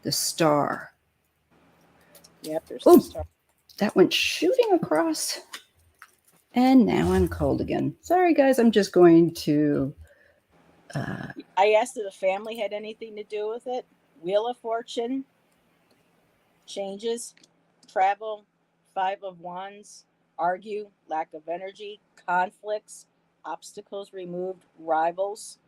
the star. Yep, there's the star. That went shooting across. And now I'm cold again. Sorry, guys. I'm just going to... I asked if the family had anything to do with it. Wheel of Fortune, changes, travel, Five of Wands, argue, lack of energy, conflicts, obstacles removed, rivals.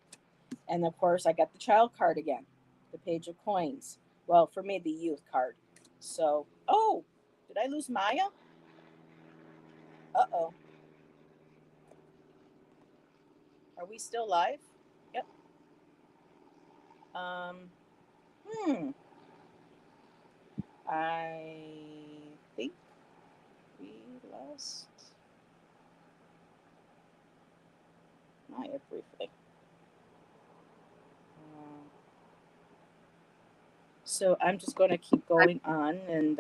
And of course, I got the child card again, the Page of Coins. Well, for me, the youth card. So, oh, did I lose Maya? Uh-oh. Are we still live? Yep. I think we lost Maya briefly. So I'm just going to keep going on, and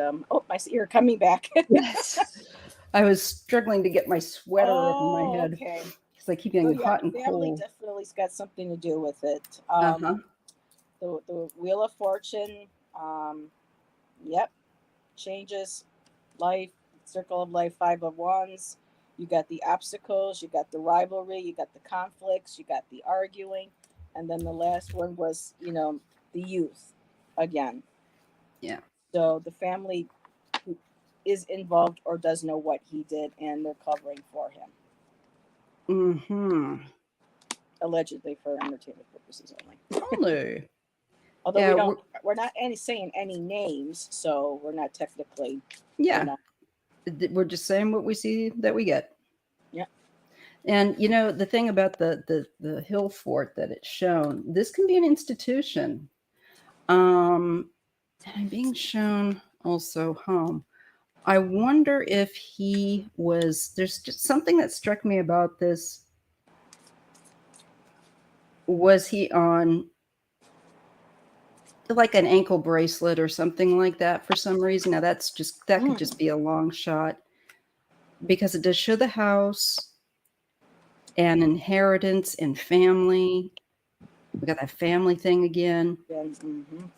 I see you're coming back. Yes. I was struggling to get my sweater over my head. Okay. Because I keep getting hot and family cold. Definitely's got something to do with it. The Wheel of Fortune, yep, changes, life, Circle of Life, Five of Wands. You got the obstacles, you got the rivalry, you got the conflicts, you got the arguing, and then the last one was, the youth again. Yeah. So the family who is involved or does know what he did, and they're covering for him. Allegedly for entertainment purposes only. Only. Although we're not saying any names, so we're not technically. Yeah. We're just saying what we see that we get. Yeah. And the thing about the hill fort that it's shown, this can be an institution. And I'm being shown also home. I wonder if there's just something that struck me about this. Was he on like an ankle bracelet or something like that for some reason? Now that could just be a long shot, because it does show the house and inheritance and family. We got that family thing again.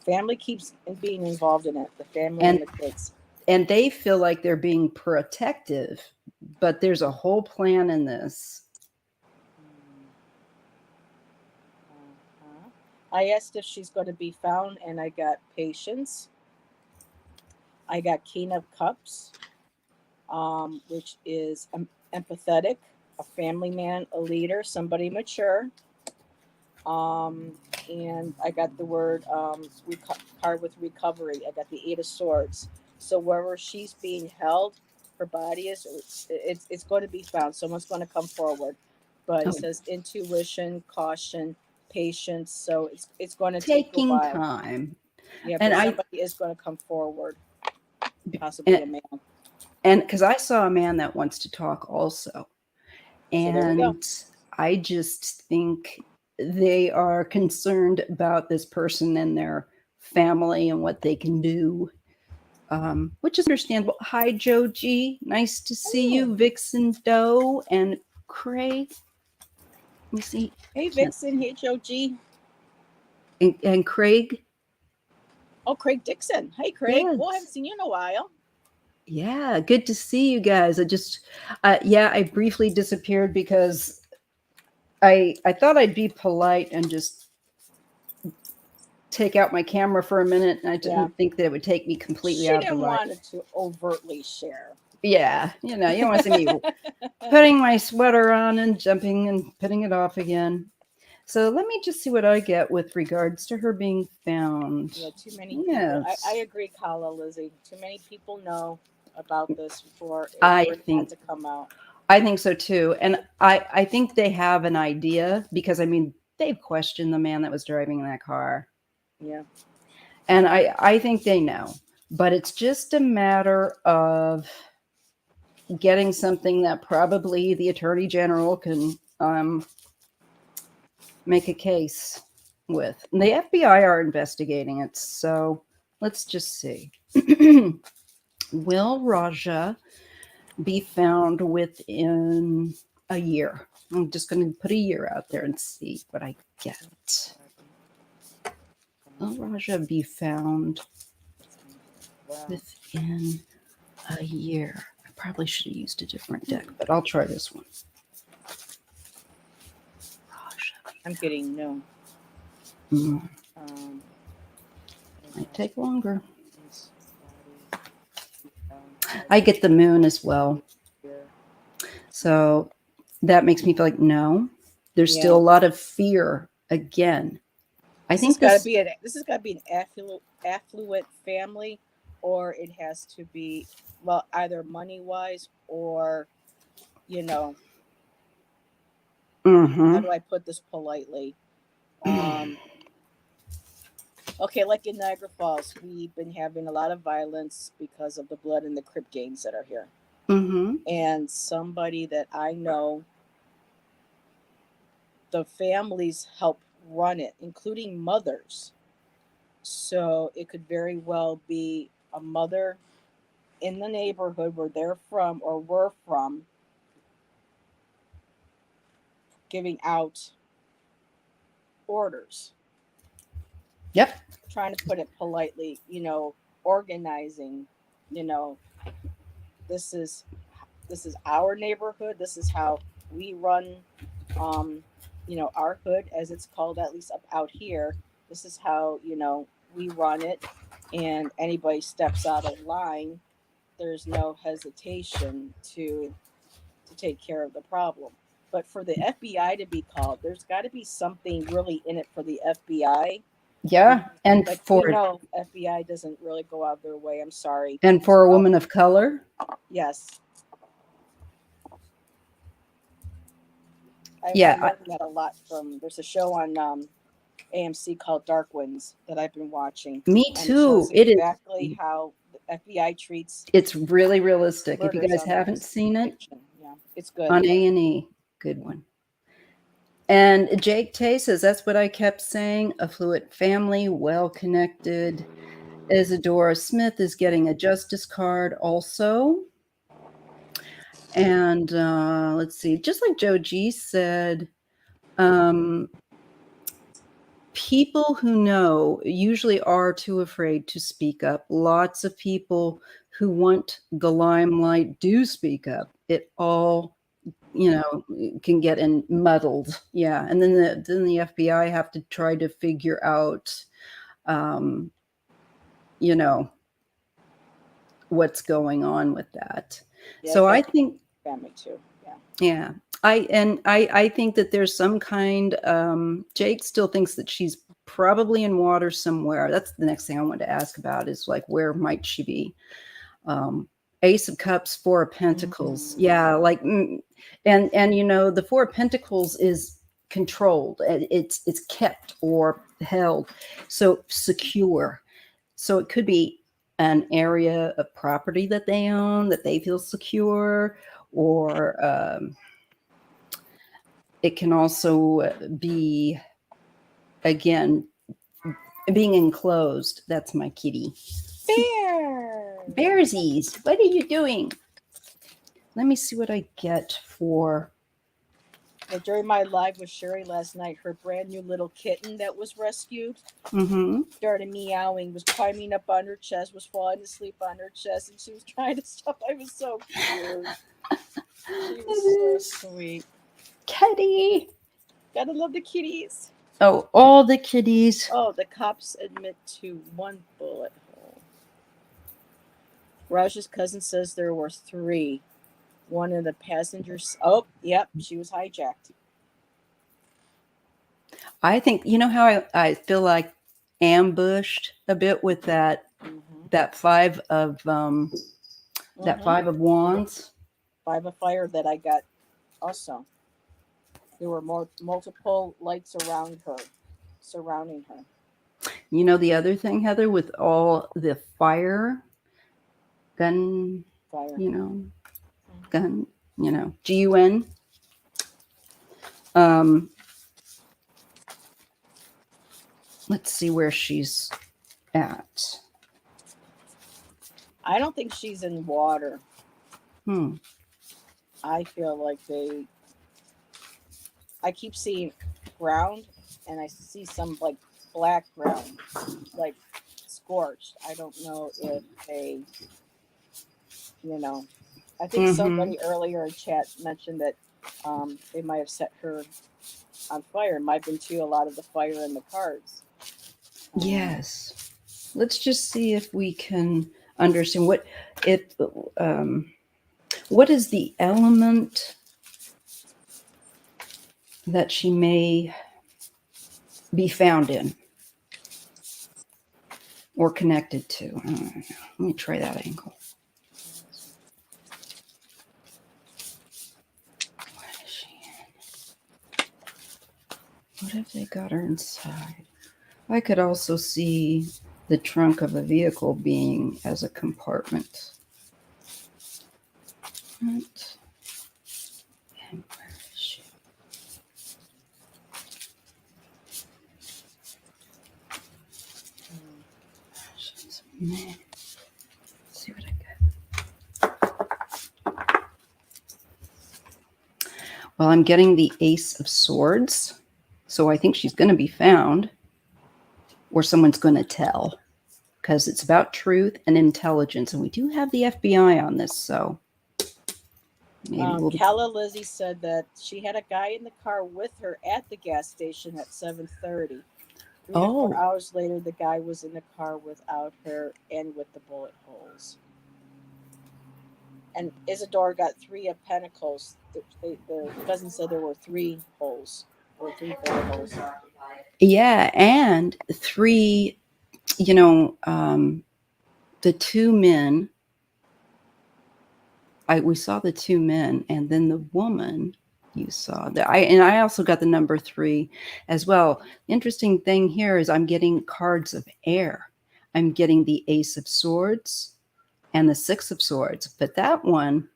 Family keeps being involved in it. The family and the kids. And they feel like they're being protective, but there's a whole plan in this. I asked if she's going to be found, and I got patience. I got King of Cups, which is empathetic, a family man, a leader, somebody mature. And I got the word card with recovery. I got the Eight of Swords. So wherever she's being held, her body it's going to be found. Someone's going to come forward. But it says intuition, caution, patience. So it's going to take a while. Time. Yeah, but somebody is going to come forward. Possibly a man. And because I saw a man that wants to talk also. And I just think they are concerned about this person and their family and what they can do, which is understandable. Hi, Joe G. Nice to see you. Vixen Doe and Craig. Let me see. Hey, Vixen. Hey, Joe G. And Craig. Oh, Craig Dixon. Hey, Craig. Yes. Well, I haven't seen you in a while. Yeah, good to see you guys. I briefly disappeared because I thought I'd be polite and just take out my camera for a minute, and I didn't think that it would take me completely She out of the didn't light. want it to overtly share. Yeah, you don't want to see me putting my sweater on and jumping and putting it off again. So let me just see what I get with regards to her being found. Yeah, too many people. Yes. I agree, Kala, Lizzie. Too many people know about this for it I not think to come out. I think so too. And I think they have an idea because I mean they've questioned the man that was driving that car. Yeah. And I think they know. But it's just a matter of getting something that probably the Attorney General can make a case with. And the FBI are investigating it. So let's just see. Will Rajah be found within a year? I'm just going to put a year out there and see what I get. Will Rajah be found within a year? I probably should have used a different deck, but I'll try this one. Rajah. I'm getting no. Might take longer. I get the moon as well. So that makes me feel like no. There's still a lot of fear again. I think this has got to be an affluent family, or it has to be either money wise or how do I put this politely? Okay, like in Niagara Falls, we've been having a lot of violence because of the blood and the crip gangs that are here. And somebody that I know, the families help run it, including mothers. So it could very well be a mother in the neighborhood where they're from or were from giving out orders. Yep. Trying to put it politely, organizing, this is our neighborhood. This is how we run, our hood, as it's called, at least up out here. This is how, we run it. And anybody steps out of line, there's no hesitation to take care of the problem. But for the FBI to be called, there's got to be something really in it for the FBI. Yeah, and but for FBI doesn't really go out their way. I'm sorry. And for a woman of color, yes. I learned that a lot from. There's a show on AMC called Dark Winds that I've been watching. Me too. It is exactly how the FBI treats. It's really realistic. If you guys haven't seen it, yeah, it's good on A&E. Good one. And Jake Tay says that's what I kept saying. Affluent family, well connected. Isadora Smith is getting a justice card also. And let's see, just like Joe G said, people who know usually are too afraid to speak up. Lots of people who want the limelight do speak up. It all, can get muddled. Yeah. And then the FBI have to try to figure out, what's going on with that. Yeah, so I think family too. Yeah. Yeah. I think that there's some kind, Jake still thinks that she's probably in water somewhere. That's the next thing I wanted to ask about is like, where might she be? Ace of Cups, Four of Pentacles. Yeah. Like, and the Four of Pentacles is controlled. It's kept or held. So secure. So it could be an area of property that they own, that they feel secure, or it can also be, again, being enclosed. That's my kitty. Bearsies, what are you doing? Let me see what I get for Yeah, during my live with Sherry last night, her brand new little kitten that was rescued Mm-hmm. started meowing, was climbing up on her chest, was falling asleep on her chest, and she was trying to stop. I was so cute. She It was so is sweet. kitty. Gotta love the kitties. Oh, all the kitties. Oh, the cops admit to one bullet hole. Rajah's cousin says there were 3. One of the passengers. Oh, yep, she was hijacked. I think, you know how I feel like ambushed a bit with that Mm-hmm. that five of that Mm-hmm. 5 of wands. 5 of fire that I got also. There were multiple lights around her, surrounding her. You know the other thing, Heather, with all the fire gun, Fire. you know, Mm-hmm. gun, you know, GUN. Um, let's see where she's at. I don't think she's in water. Hmm. I feel like I keep seeing ground, and I see some like black ground, like scorched. I don't know if they, you know, I think Mm-hmm. somebody earlier in chat mentioned that they might have set her on fire. It might have been too a lot of the fire in the cards. Yes. Let's just see if we can understand what is the element that she may be found in or connected to. I don't know. Let me try that angle. What is she in? What if they got her inside? I could also see the trunk of a vehicle being as a compartment. Right. And where is she? She's a man. Let's see what I get. Well, I'm getting the Ace of Swords. So I think she's going to be found, or someone's going to tell, because it's about truth and intelligence. And we do have the FBI on this, so maybe we'll... Calla Lizzie said that she had a guy in the car with her at the gas station at 7:30. 3 to 4 hours later, the guy was in the car without her and with the bullet holes. And Isadora got 3 of Pentacles. The cousin said there were 3 holes, or 3 bullet holes. Yeah, and 3, you know, the 2 men. We saw the 2 men, and then the woman you saw. I also got the number 3 as well. Interesting thing here is I'm getting cards of air. I'm getting the Ace of Swords and the 6 of Swords, but that one,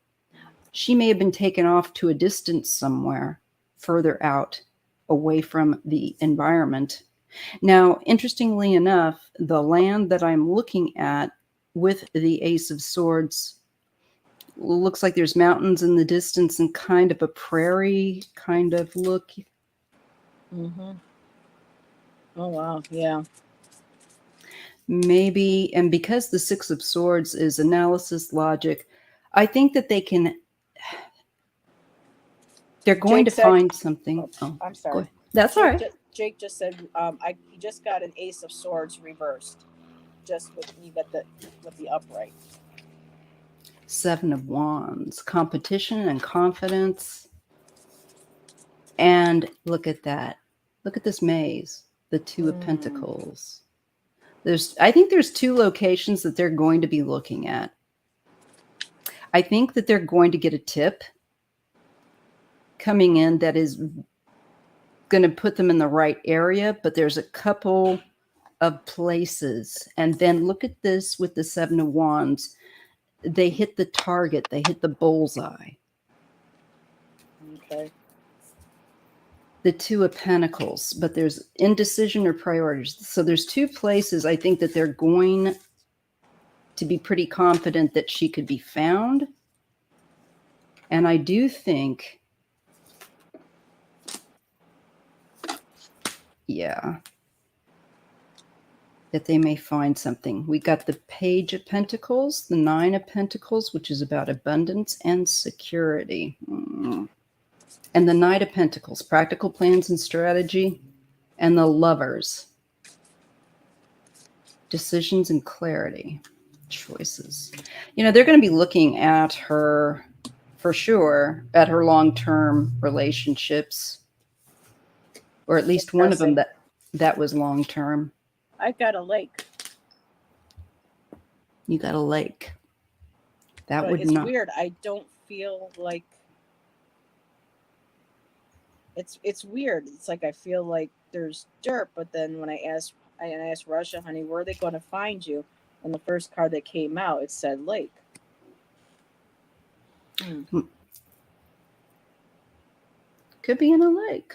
she may have been taken off to a distance somewhere further out away from the environment. Now, interestingly enough, the land that I'm looking at with the Ace of Swords looks like there's mountains in the distance and kind of a prairie kind of look. Mm-hmm. Oh, wow. Yeah. Maybe, and because the 6 of Swords is analysis, logic, I think that they're going Jake to said, find something. Oh, I'm Go sorry. ahead. That's all right. Jake just said he just got an Ace of Swords reversed, just with you got with the upright. 7 of Wands, competition and confidence. And look at that. Look at this maze. The 2 of Pentacles. I think there's 2 locations that they're going to be looking at. I think that they're going to get a tip coming in that is going to put them in the right area, but there's a couple of places. And then look at this with the 7 of Wands. They hit the target. They hit the bullseye. Okay. The 2 of Pentacles, but there's indecision or priorities. So there's 2 places I think that they're going to be pretty confident that she could be found. And I do think Yeah. That they may find something. We got the Page of Pentacles, the Nine of Pentacles, which is about abundance and security. And the Knight of Pentacles, practical plans and strategy. And the Lovers, decisions and clarity, choices. You know, they're going to be looking at her, for sure, at her long-term relationships, or at least one of them that was long-term. I've got a lake. You got a lake. That But would it's not. weird. I don't feel like it's weird. It's like I feel like there's dirt, but then when I asked Rajah, honey, where are they going to find you? And the first card that came out, it said lake. Could be in a lake.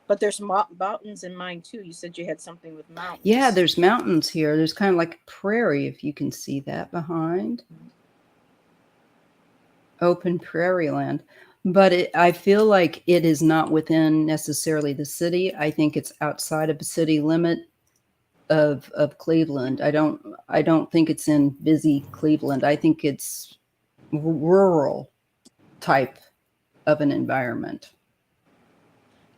But there's mountains in mine too. You said you had something with mountains. Yeah, there's mountains here. There's kind of like a prairie, if you can see that behind. Open prairie land. But I feel like it is not within necessarily the city. I think it's outside of the city limit of Cleveland. I don't think it's in busy Cleveland. I think it's rural type of an environment.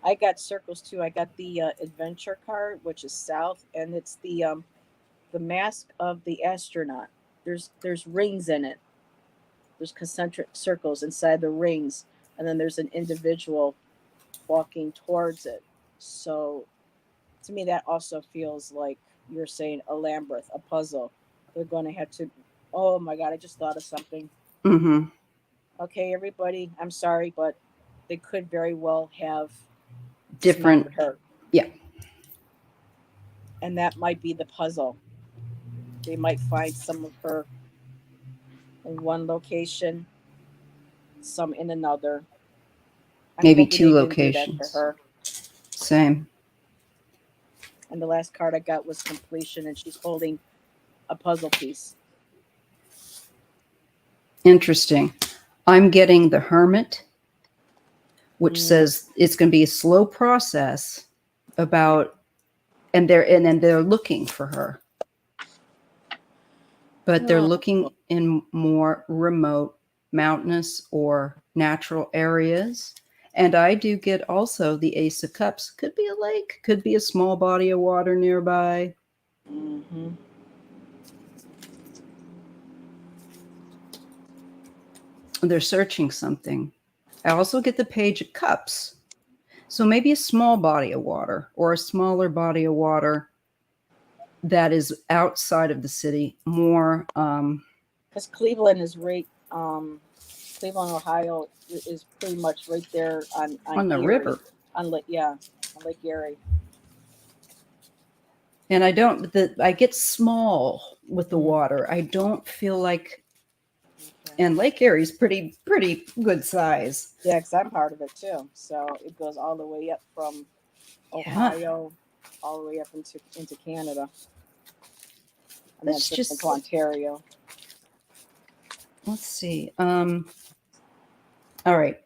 I got circles too. I got the adventure card, which is south, and it's the mask of the astronaut. There's rings in it. There's concentric circles inside the rings, and then there's an individual walking towards it. So to me, that also feels like you're saying a labyrinth, a puzzle. They're going to have to. Oh my God! I just thought of something. Mm-hmm. Okay, everybody, I'm sorry, but they could very well have Different. her. Yeah. And that might be the puzzle. They might find some of her in one location, some in another. Maybe two locations. For her. Same. And the last card I got was completion, and she's holding a puzzle piece. Interesting. I'm getting the Hermit, which says it's going to be a slow process and they're looking for her. But they're looking in more remote, mountainous or natural areas. And I do get also the Ace of Cups. Could be a lake, could be a small body of water nearby. Mm-hmm. They're searching something. I also get the Page of Cups. So maybe a small body of water or a smaller body of water that is outside of the city, more. Because Cleveland is right. Cleveland, Ohio is pretty much right there on the Erie, river. On Lake Erie. And I get small with the water. I don't feel like, and Lake Erie's pretty good size. Yeah, because I'm part of it too. So it goes all the way up from Ohio, all the way up into Canada. And Let's then just into Ontario. Let's see. All right.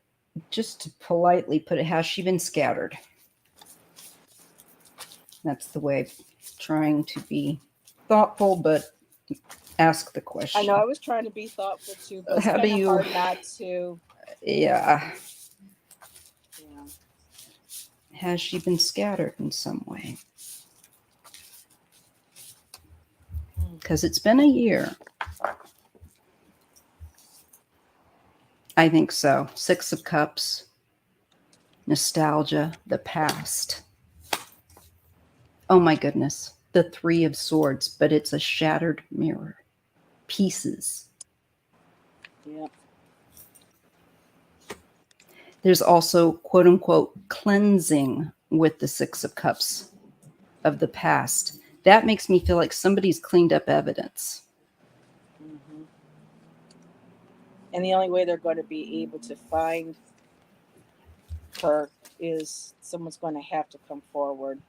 Just to politely put it, has she been scattered? That's the way of trying to be thoughtful, but ask the question. I know I was trying to be thoughtful too, but it's kind of hard not to. Yeah. Has she been scattered in some way? Because it's been a year. I think so. Six of Cups, nostalgia, the past. Oh my goodness. The Three of Swords, but it's a shattered mirror. Pieces. Yeah. There's also, quote unquote, cleansing with the Six of Cups of the past. That makes me feel like somebody's cleaned up evidence. Mm-hmm. And the only way they're going to be able to find her is someone's going to have to come forward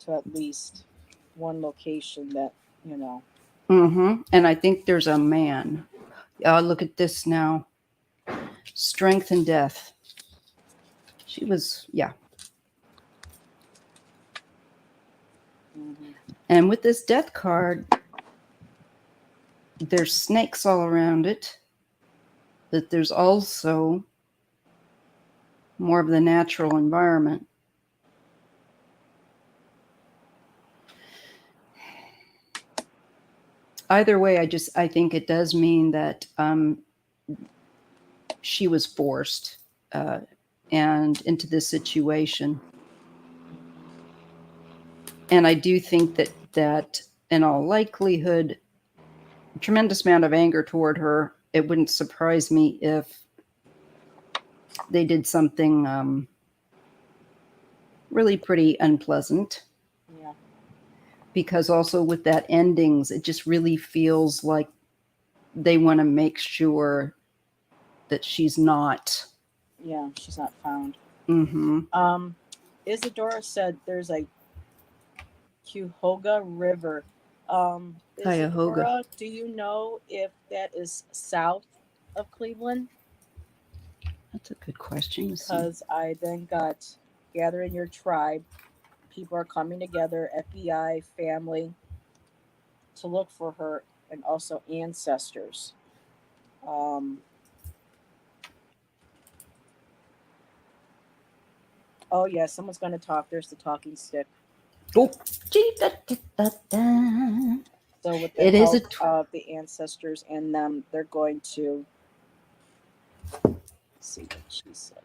to at least one location that, Mm-hmm. And I think there's a man. Look at this now. Strength and death. She was, yeah. Mhm. And with this death card, there's snakes all around it, but there's also more of the natural environment. Either way, I think it does mean that she was forced and into this situation. And I do think that in all likelihood, a tremendous amount of anger toward her. It wouldn't surprise me if they did something really pretty unpleasant. Yeah. Because also with that endings, it just really feels like they want to make sure that she's not. Yeah, she's not found. Mm-hmm. Isadora said there's a Cuyahoga River. Cuyahoga. Isadora, do you know if that is south of Cleveland? That's a good question. Because I then got gather in your tribe. People are coming together, FBI, family, to look for her, and also ancestors. Oh yeah, someone's going to talk. There's the talking stick. Oh, gee, da, da, da, da. So with the It is help a of the ancestors and them, they're going to see what she said.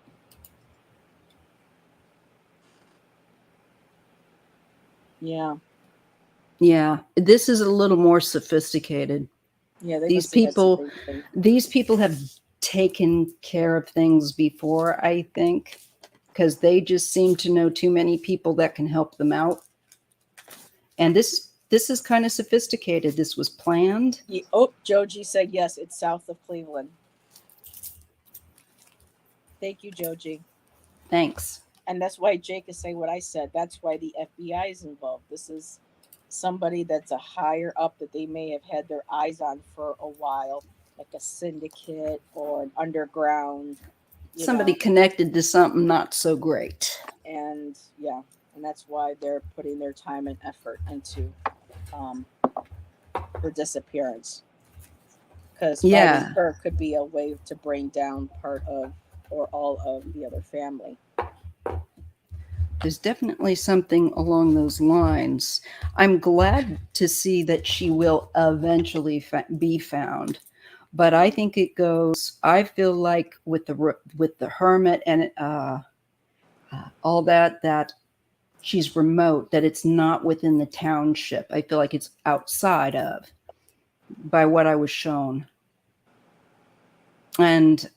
Yeah. Yeah, this is a little more sophisticated. Yeah, they These must have had some people, big thing. these people have taken care of things before, I think, because they just seem to know too many people that can help them out. And this is kind of sophisticated. This was planned. Oh, Joji said yes, it's south of Cleveland. Thank you, Joji. Thanks. And that's why Jake is saying what I said. That's why the FBI is involved. This is somebody that's a higher up that they may have had their eyes on for a while, like a syndicate or an underground. Somebody connected to something not so great. And yeah, and that's why they're putting their time and effort into her disappearance. Because finding her could be a way to bring down part of or all of the other family. There's definitely something along those lines. I'm glad to see that she will eventually be found, but I think it goes. I feel like with the hermit and all that she's remote. That it's not within the township. I feel like it's outside of, by what I was shown, and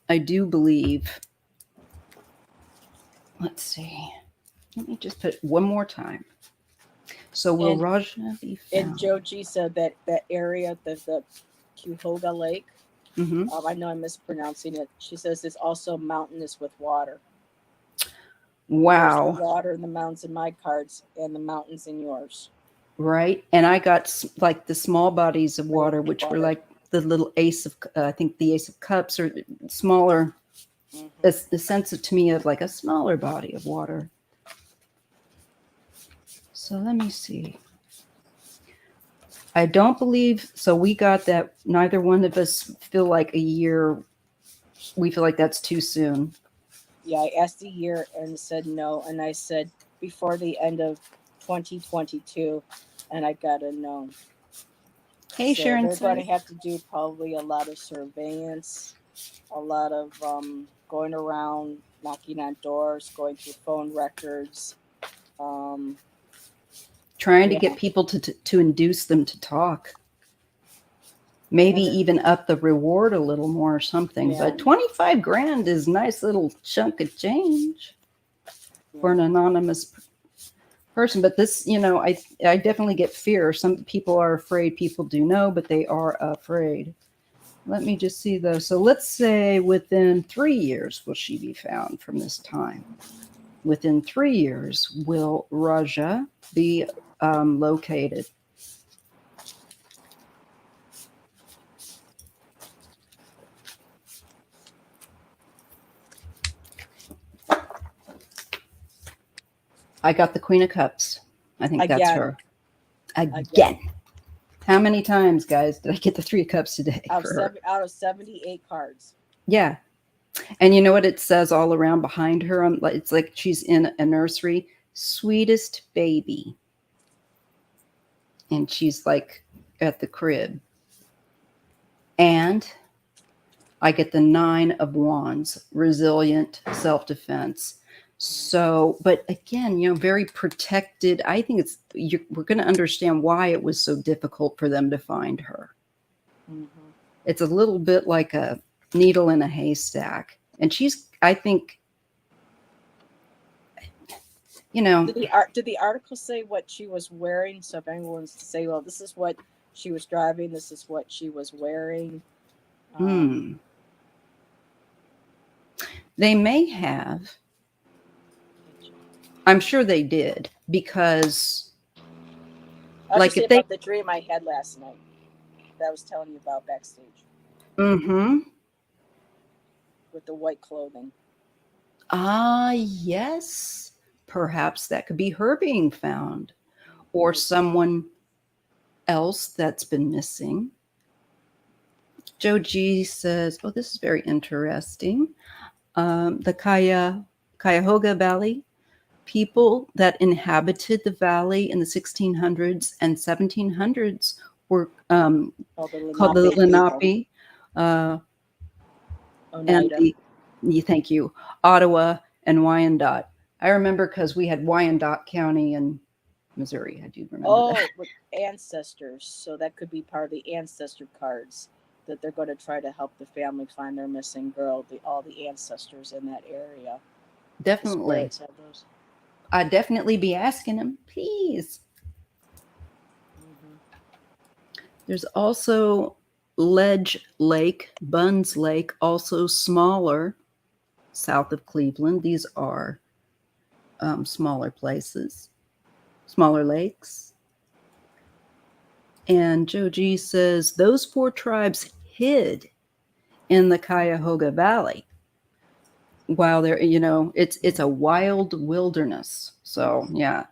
I do believe. Let's see. Let me just put it one more time. So will Rajah be found? And Joji said that area, the Cuyahoga Lake, mm-hmm. I know I'm mispronouncing it. She says it's also mountainous with water. Wow. There's the water in the mountains in my cards and the mountains in yours. Right. And I got like the small bodies of water, which were like the little ace of, I think the ace of cups or smaller. Mm-hmm. The sense to me of like a smaller body of water. So let me see. I don't believe, so we got that neither one of us feel like a year, we feel like that's too soon. Yeah, I asked a year and said no. And I said before the end of 2022, and I got a no. Hey, so Sharon. They're going to have to do probably a lot of surveillance, a lot of going around, knocking on doors, going through phone records. Trying to get people to induce them to talk. Maybe even up the reward a little more or something. Yeah. But 25 grand is a nice little chunk of change for an anonymous person. But this, I definitely get fear. Some people are afraid. People do know, but they are afraid. Let me just see though. So let's say within 3 years will she be found from this time. Within 3 years, will Rajah be located? I got the Queen of Cups. I think that's Again. her. Again. How many times, guys, did I get the 3 of Cups today? Out For her? out of 78 cards. Yeah. And you know what it says all around behind her? It's like she's in a nursery. Sweetest baby. And she's like at the crib. And I get the 9 of Wands, resilient, self-defense. So, but again, very protected. I think we're going to understand why it was so difficult for them to find her. Mm-hmm. It's a little bit like a needle in a haystack. And she's, I think, Did the article say what she was wearing? So if anyone wants to say, well, this is what she was driving, this is what she was wearing. They may have. I'm sure they did, because I'll like just say about the dream I had last night that I was telling you about backstage. Mm-hmm. With the white clothing. Yes. Perhaps that could be her being found, or someone else that's been missing. Joe G says, oh, this is very interesting. The Cuyahoga Valley, people that inhabited the valley in the 1600s and 1700s were called the Lenape. And thank you, Ottawa and Wyandotte. I remember because we had Wyandotte County in Missouri. I do remember that. With ancestors. So that could be part of the ancestor cards that they're going to try to help the family find their missing girl. All the ancestors in that area. Definitely. I'd definitely be asking them, please. Mm-hmm. There's also Ledge Lake, Buns Lake, also smaller, south of Cleveland. These are smaller places, smaller lakes. And Joe G says those 4 tribes hid in the Cuyahoga Valley while they're, it's a wild wilderness. So yeah,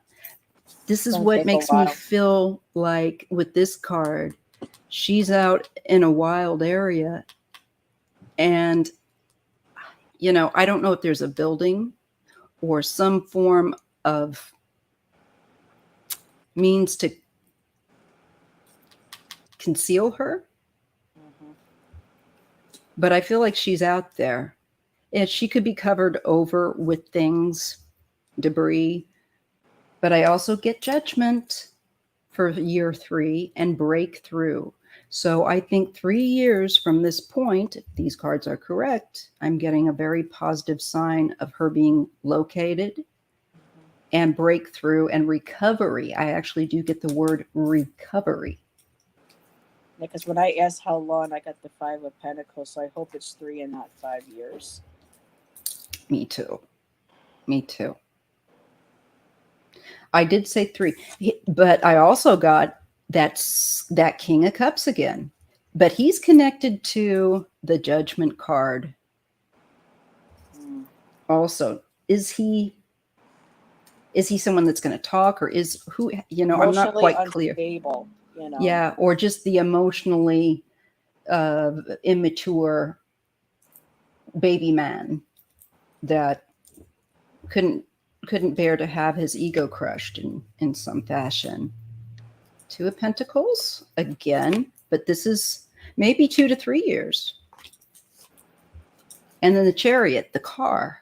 this is what makes me feel like with this card, she's out in a wild area, and I don't know if there's a building or some form of means to conceal her. Mm-hmm. But I feel like she's out there. And she could be covered over with things, debris. But I also get Judgment for year 3 and Breakthrough. So I think 3 years from this point, if these cards are correct, I'm getting a very positive sign of her being located, and breakthrough and recovery. I actually do get the word recovery. Because when I asked how long, I got the 5 of Pentacles, so I hope it's 3 and not 5 years. Me too. I did say 3, but I also got that King of Cups again. But he's connected to the Judgment card. Also, is he someone that's going to talk, or is who? I'm not quite clear. Unstable, Yeah, or just the emotionally immature baby man that couldn't bear to have his ego crushed in some fashion. 2 of Pentacles again, but this is maybe 2 to 3 years. And then the Chariot, the car.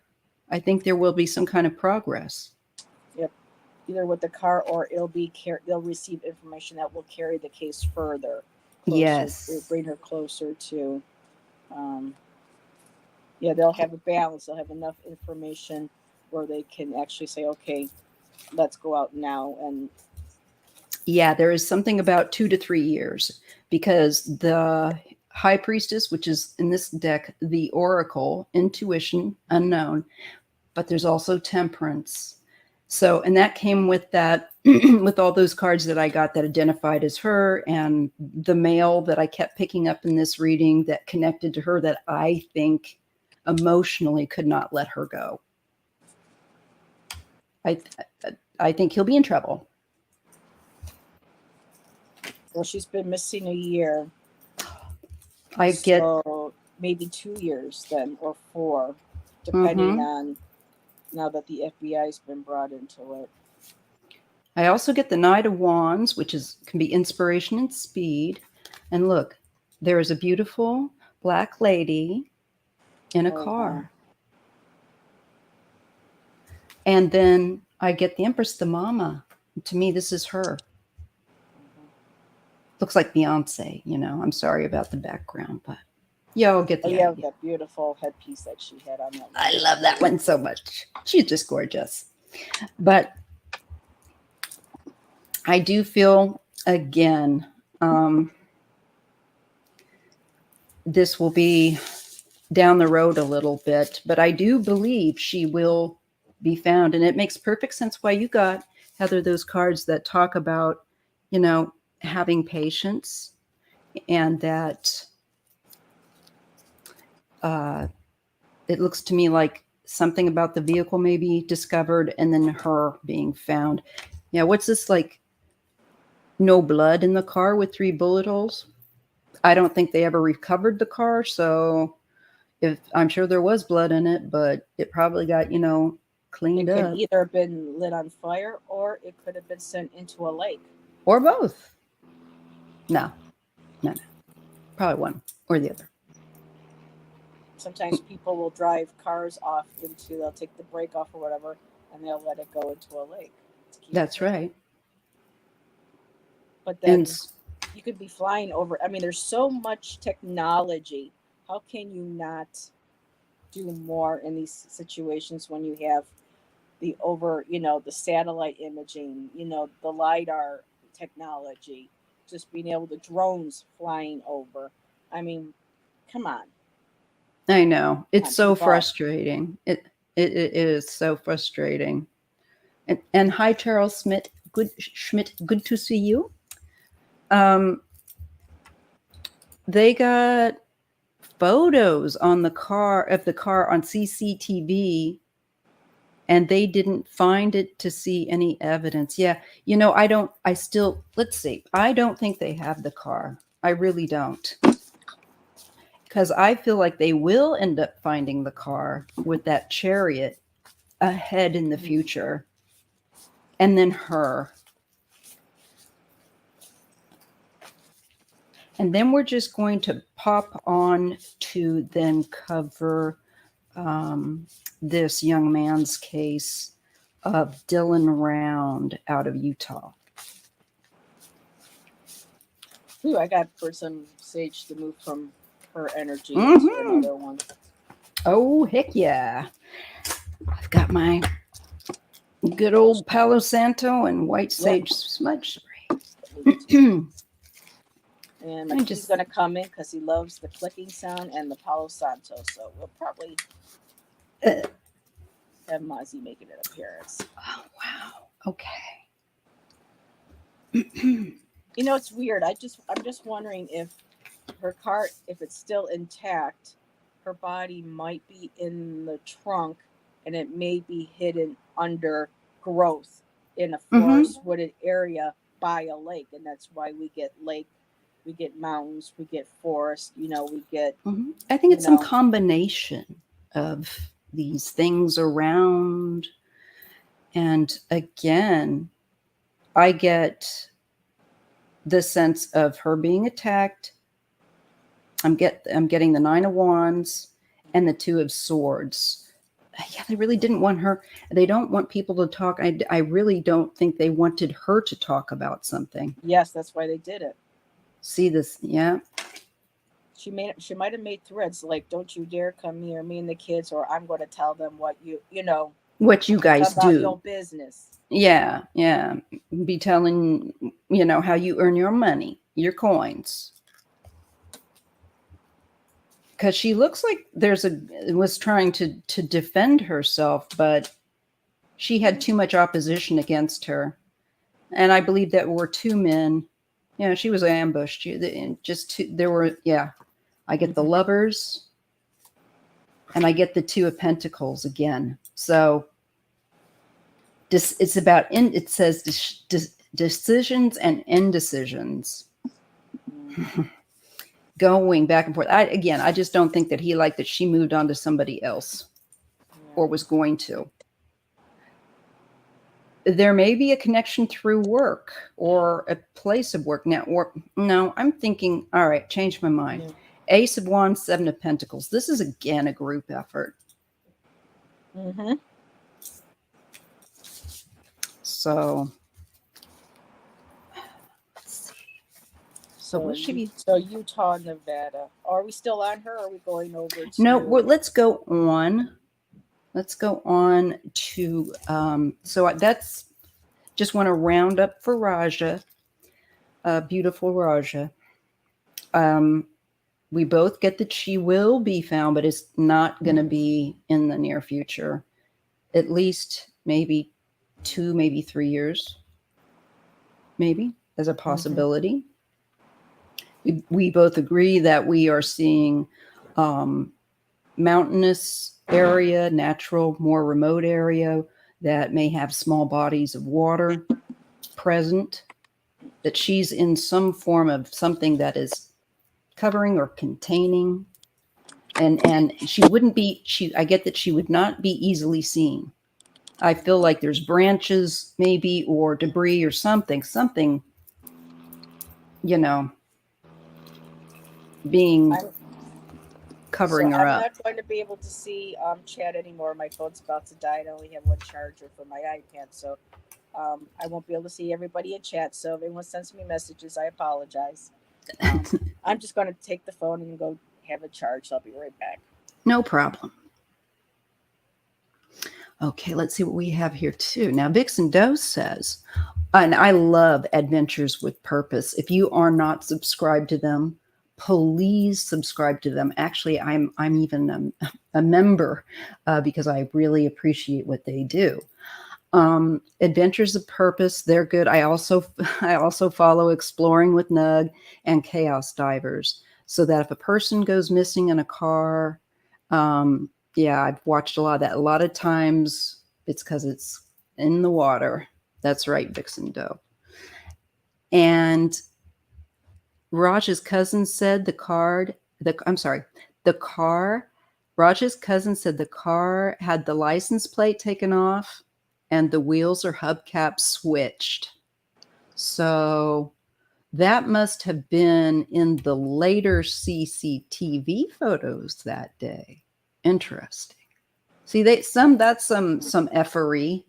I think there will be some kind of progress. Yep, either with the car, or they'll receive information that will carry the case further. Yes, bring her closer to. They'll have a balance. They'll have enough information where they can actually say, okay, let's go out now. And yeah, there is something about 2 to 3 years, because the High Priestess, which is in this deck, the Oracle, Intuition, Unknown, but there's also Temperance. So, and that came with that, with all those cards that I got that identified as her, and the male that I kept picking up in this reading that connected to her, that I think emotionally could not let her go. I think he'll be in trouble. Well, she's been missing a year. I get, So maybe 2 years then, or 4, depending mhm. on now that the FBI's been brought into it. I also get the Knight of Wands, which can be inspiration and speed. And look, there is a beautiful black lady in a Oh wow. car. And then I get the Empress, the mama. To me, this is her. Mhm. Looks like Beyonce, I'm sorry about the background, but y'all get Oh the yeah, idea. that beautiful headpiece that she had on that one. I love that one so much. She's just gorgeous. But I do feel, again, this will be down the road a little bit, but I do believe she will be found. And it makes perfect sense why you got, Heather, those cards that talk about, having patience, and that it looks to me like something about the vehicle may be discovered and then her being found. Yeah, what's this, like no blood in the car with 3 bullet holes? I don't think they ever recovered the car, so if I'm sure there was blood in it, but it probably got, cleaned It could up. either have been lit on fire or it could have been sent into a lake. Or both. No. Probably one or the other. Sometimes people will drive cars off they'll take the brake off or whatever, and they'll let it go into a lake. That's right. But And then you could be flying over. I mean, there's so much technology. How can you not do more in these situations when you have the satellite imaging, the LiDAR technology, just being able to drones flying over. I mean, come on. I know it's so Keep up. frustrating. It is so frustrating. And hi, Charles Schmidt. Good to see you. They got photos on the car on CCTV, and they didn't find it to see any evidence. Yeah, let's see. I don't think they have the car. I really don't. Because I feel like they will end up finding the car with that chariot ahead in the future. And then her. And then we're just going to pop on to then cover this young man's case of Dylan Round out of Utah. Ooh, I got for some sage to move from her energy into another one. Oh, heck yeah. I've got my good old Palo Santo and white sage smudge spray. And my key's going to come in because he loves the clicking sound and the Palo Santo. So we'll probably have Mozzie making an appearance. Oh, wow. Okay. It's weird. I'm just wondering if her car, if it's still intact, her body might be in the trunk and it may be hidden under growth in a forest wooded area by a lake. And that's why we get mountains, we get forest, we get. I think it's some combination of these things around. And again, I get the sense of her being attacked. I'm getting the 9 of Wands and the 2 of Swords. Yeah, they really didn't want her. They don't want people to talk. I really don't think they wanted her to talk about something. Yes, that's why they did it. See this? Yeah. She might have made threats like, "Don't you dare come near me and the kids, or I'm going to tell them what what you guys about do. Your business." Yeah. Be telling how you earn your money, your coins. Because she looks like was trying to defend herself, but she had too much opposition against her. And I believe that were 2 men. She was ambushed. I get the Lovers, and I get the 2 of Pentacles again. So it's about, it says decisions and indecisions. going back and forth. I just don't think that he liked that she moved on to somebody else or was going to. There may be a connection through work or a place of work. Now, or no, I'm thinking, all right, change my mind. Yeah. Ace of Wands, Seven of Pentacles. This is again a group effort. Mm-hmm. So, let's see. So what should be? So Utah, Nevada. Are we still on her? Or are we going over to? No, well, let's go on. Let's go on to. So that's just want to round up for Rajah, beautiful Rajah. We both get that she will be found, but it's not going to be in the near future. At least maybe 2, maybe 3 years. Maybe as a possibility. We both agree that we are seeing mountainous area, natural, more remote area that may have small bodies of water present, that she's in some form of something that is covering or containing, and she wouldn't be, I get that she would not be easily seen. I feel like there's branches maybe or debris or something, being covering her I'm up. not going to be able to see chat anymore. My phone's about to die. I only have one charger for my iPad, so I won't be able to see everybody in chat. So if anyone sends me messages, I apologize. I'm just going to take the phone and go have a charge. So I'll be right back. No problem. Okay, let's see what we have here too. Now, Vixen Doe says, and I love Adventures with Purpose. If you are not subscribed to them, please subscribe to them. Actually, I'm even a member because I really appreciate what they do. Adventures of Purpose, they're good. I also follow Exploring with Nug and Chaos Divers, so that if a person goes missing in a car, yeah, I've watched a lot of that. A lot of times it's because it's in the water. That's right, Vixen Doe. And Raj's cousin said Raj's cousin said the car had the license plate taken off and the wheels or hubcaps switched. So that must have been in the later CCTV photos that day. Interesting. See, that's some effery.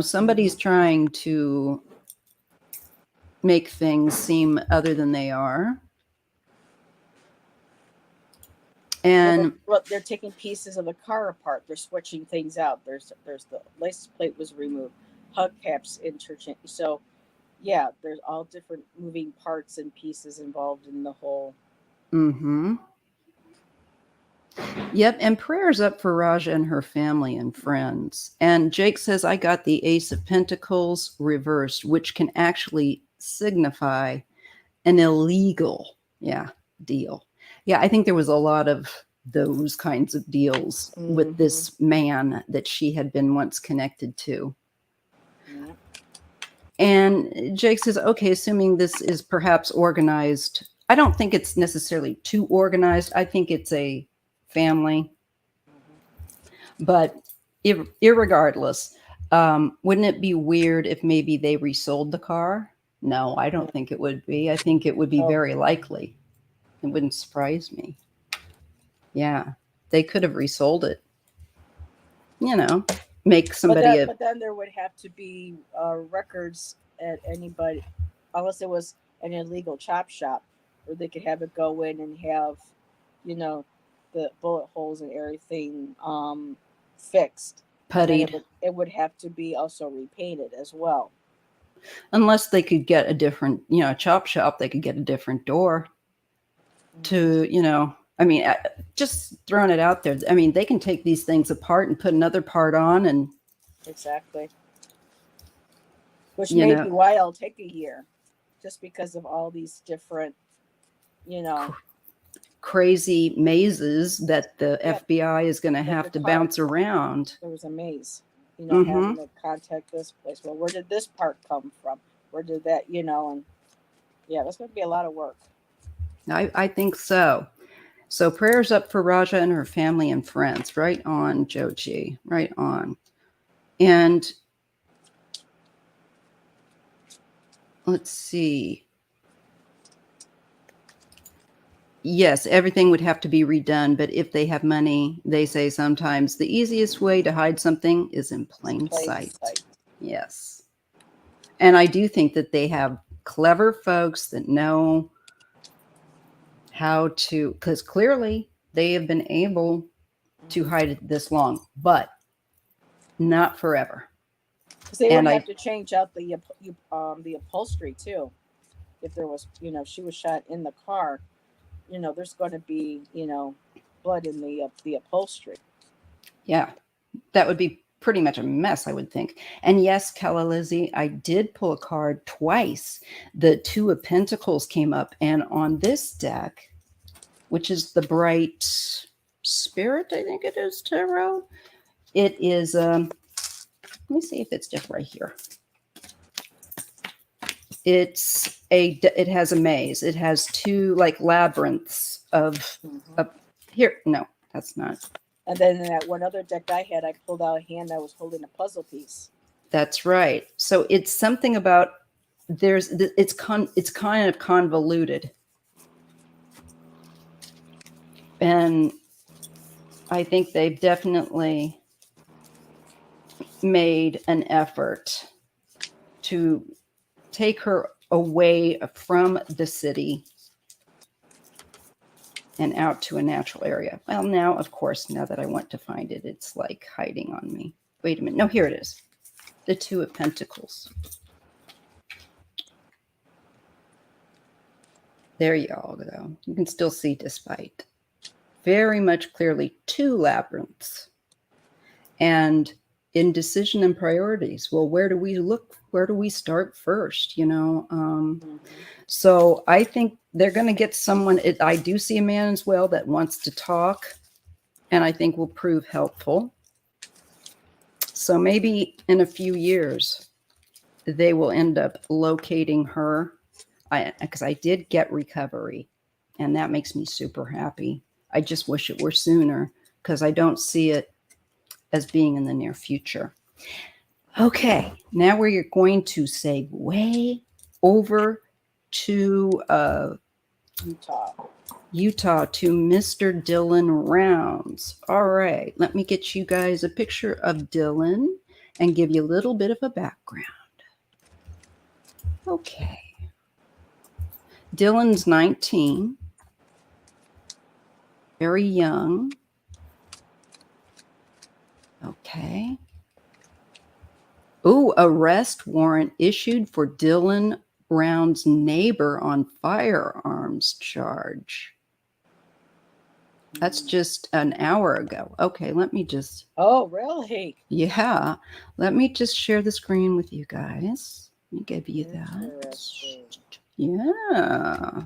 Somebody's trying to make things seem other than they are. And well, they're taking pieces of the car apart. They're switching things out. There's the license plate was removed, hubcaps interchanged. So yeah, there's all different moving parts and pieces involved in the whole. Mm-hmm. Yep, and prayers up for Rajah and her family and friends. And Jake says, I got the Ace of Pentacles reversed, which can actually signify an illegal, deal. Yeah, I think there was a lot of those kinds of deals with this man that she had been once connected to. Yeah. And Jake says, okay, assuming this is perhaps organized, I don't think it's necessarily too organized. I think it's a family. But irregardless, wouldn't it be weird if maybe they resold the car? No, I don't think it would be. I think it would be very likely. It wouldn't surprise me. Yeah, they could have resold it. Make somebody. But then there would have to be records at anybody, unless it was an illegal chop shop, where they could have it go in and have, the bullet holes and everything fixed. Puttied. It would have to be also repainted as well. Unless they could get a different, chop shop, they could get a different door to, I mean, just throwing it out there. I mean, they can take these things apart and put another part on and. Exactly. Which may be why it'll take a year, just because of all these different, crazy mazes that the FBI is going to have to bounce around. There was a maze, having to contact this place. Well, where did this part come from? Where did that, and Yeah, that's going to be a lot of work. I think so. So prayers up for Rajah and her family and friends. Right on, Joji. Right on. And let's see. Yes, everything would have to be redone, but if they have money, they say sometimes the easiest way to hide something is in plain sight. Yes. And I do think that they have clever folks that know how to, because clearly they have been able to hide it this long, but not forever. Because they would have to change out the upholstery too. If there was, she was shot in the car, there's going to be, blood in the upholstery. Yeah, that would be pretty much a mess, I would think. And yes, Kala Lizzie, I did pull a card twice. The Two of Pentacles came up, and on this deck, which is the Bright Spirit, I think it is, tarot. It is, let me see if it's just right here. It has a maze. It has two like labyrinths of, here. No, that's not. And then in that one other deck I had, I pulled out a hand that was holding a puzzle piece. That's right. So it's something about it's kind of convoluted. And I think they've definitely made an effort to take her away from the city and out to a natural area. Well, now, of course, now that I want to find it, it's like hiding on me. Wait a minute. No, here it is. The Two of Pentacles. There you all go. You can still see despite. Very much clearly two labyrinths. And indecision and priorities. Well, where do we look? Where do we start first? So I think they're going to get someone. I do see a man as well that wants to talk, and I think will prove helpful. So maybe in a few years, they will end up locating her, because I did get recovery, and that makes me super happy. I just wish it were sooner, because I don't see it as being in the near future. Okay, now we're going to segue over to Utah to Mr. Dylan Rounds. All right, let me get you guys a picture of Dylan and give you a little bit of a background. Okay. Dylan's 19, very young. Okay. Ooh, arrest warrant issued for Dylan Round's neighbor on firearms charge. That's just an hour ago. Okay, let me just... Oh, really? Yeah. Let me just share the screen with you guys. Let me give you that. Yeah.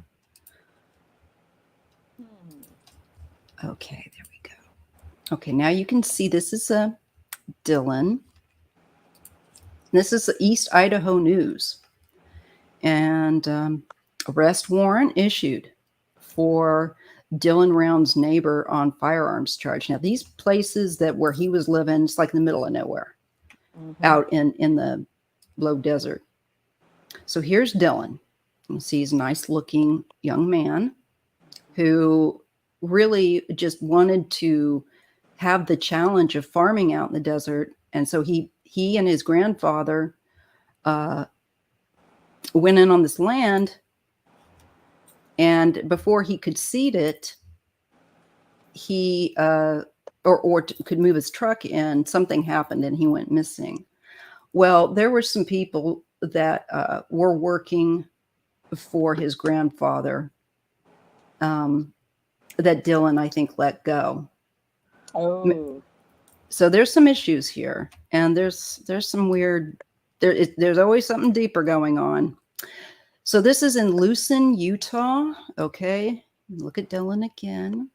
Okay, there we go. Okay, now you can see this is a Dylan. This is the East Idaho News. And arrest warrant issued for Dylan Round's neighbor on firearms charge. Now, these places where he was living, it's like in the middle of nowhere, out in the low desert. So here's Dylan. You see he's a nice looking young man who really just wanted to have the challenge of farming out in the desert. And so he and his grandfather went in on this land, and before he could seed it, he could move his truck in, something happened and he went missing. Well, there were some people that were working for his grandfather that Dylan, I think, let go. Oh. So there's some issues here, and there's some weird, there's always something deeper going on. So this is in Lucin, Utah. Okay. Look at Dylan again.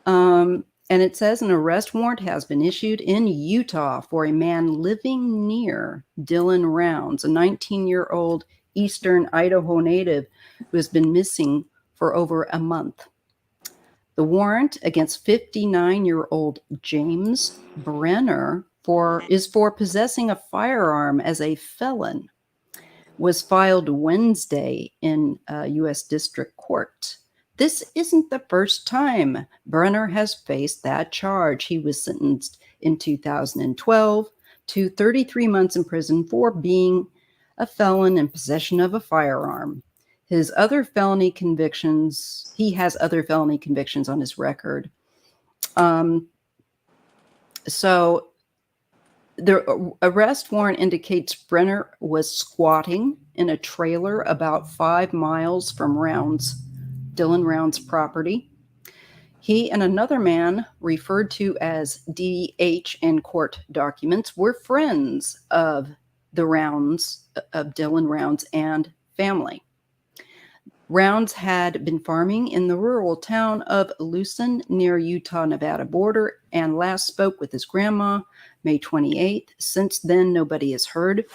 And it says an arrest warrant has been issued in Utah for a man living near Dylan Rounds, a 19-year-old eastern Idaho native who has been missing for over a month. The warrant against 59-year-old James Brenner is for possessing a firearm as a felon. Was filed Wednesday in U.S. District Court. This isn't the first time Brenner has faced that charge. He was sentenced in 2012 to 33 months in prison for being a felon in possession of a firearm. He has other felony convictions on his record. So the arrest warrant indicates Brenner was squatting in a trailer about 5 miles from Dylan Round's property. He and another man, referred to as DH in court documents, were friends of Dylan Rounds and family. Rounds had been farming in the rural town of Lucin near Utah-Nevada border and last spoke with his grandma May 28th. Since then, nobody has heard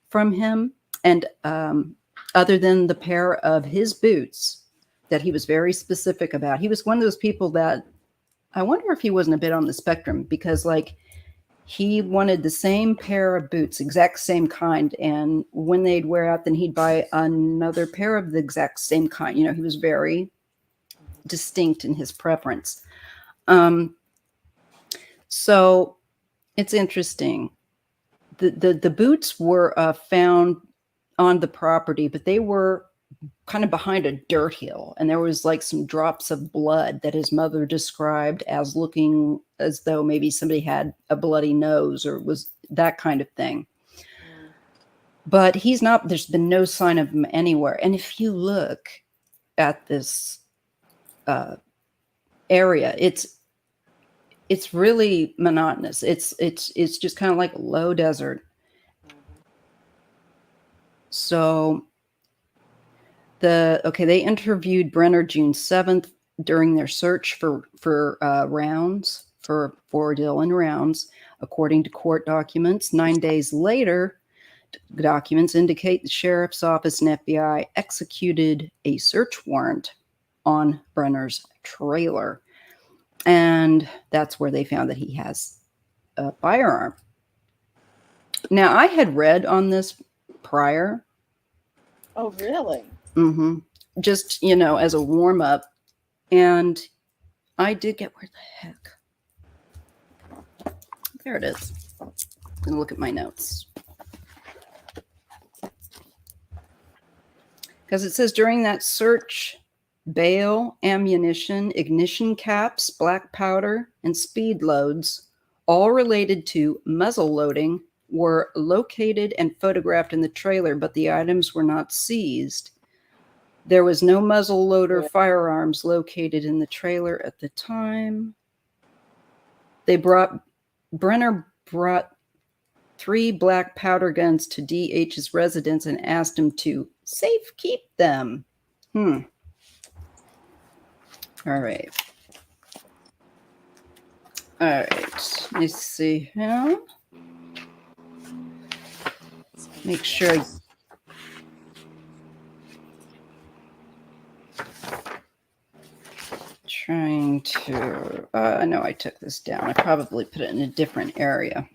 from him, and other than the pair of his boots that he was very specific about. He was one of those people that I wonder if he wasn't a bit on the spectrum, because like he wanted the same pair of boots, exact same kind, and when they'd wear out, then he'd buy another pair of the exact same kind. You know, he was very distinct in his preference. So it's interesting. The boots were found on the property, but they were kind of behind a dirt hill, and there was like some drops of blood that his mother described as looking as though maybe somebody had a bloody nose or was that kind of thing. But there's been no sign of him anywhere. And if you look at this area, it's really monotonous. It's just kind of like low desert. So they interviewed Brenner June 7th during their search for rounds for Dylan Rounds, according to court documents. 9 days later, documents indicate the sheriff's office and FBI executed a search warrant on Brenner's trailer, and that's where they found that he has a firearm. Now, I had read on this prior. Oh, really? Mm-hmm. Just, as a warm-up. And I did get, where the heck? There it is. I'm going to look at my notes. Because it says during that search, bail, ammunition, ignition caps, black powder, and speed loads, all related to muzzle loading, were located and photographed in the trailer, but the items were not seized. There was no muzzle loader firearms located in the trailer at the time. Brenner brought 3 black powder guns to DH's residence and asked him to safekeep them. All right. Let me see here. Make sure. Trying to, I know I took this down. I probably put it in a different area.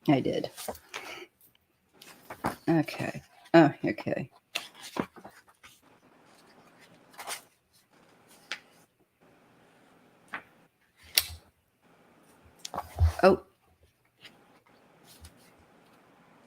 I did. Okay. Oh, okay. Oh.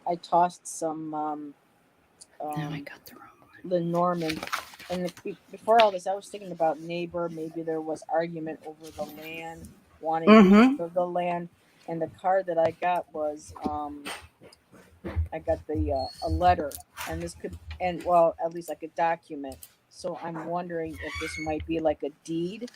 I tossed some I got the wrong one. Lenormand. And before all this, I was thinking about neighbor. Maybe there was argument over the land, wanting the land. And the card that I got was, I got a letter, and this could, and well, at least like a document. So I'm wondering if this might be like a deed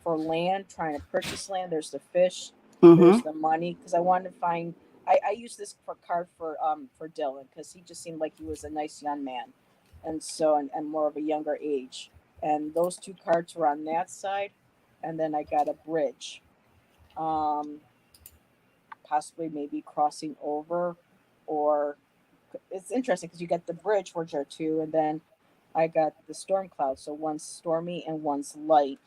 for land, trying to purchase land. There's the fish, there's the money. Because I wanted to find. I used this card for Dylan because he just seemed like he was a nice young man, and so and more of a younger age. And those 2 cards were on that side, and then I got a bridge, possibly maybe crossing over, or it's interesting because you get the bridge, which are two, and then I got the storm cloud. So one's stormy and one's light.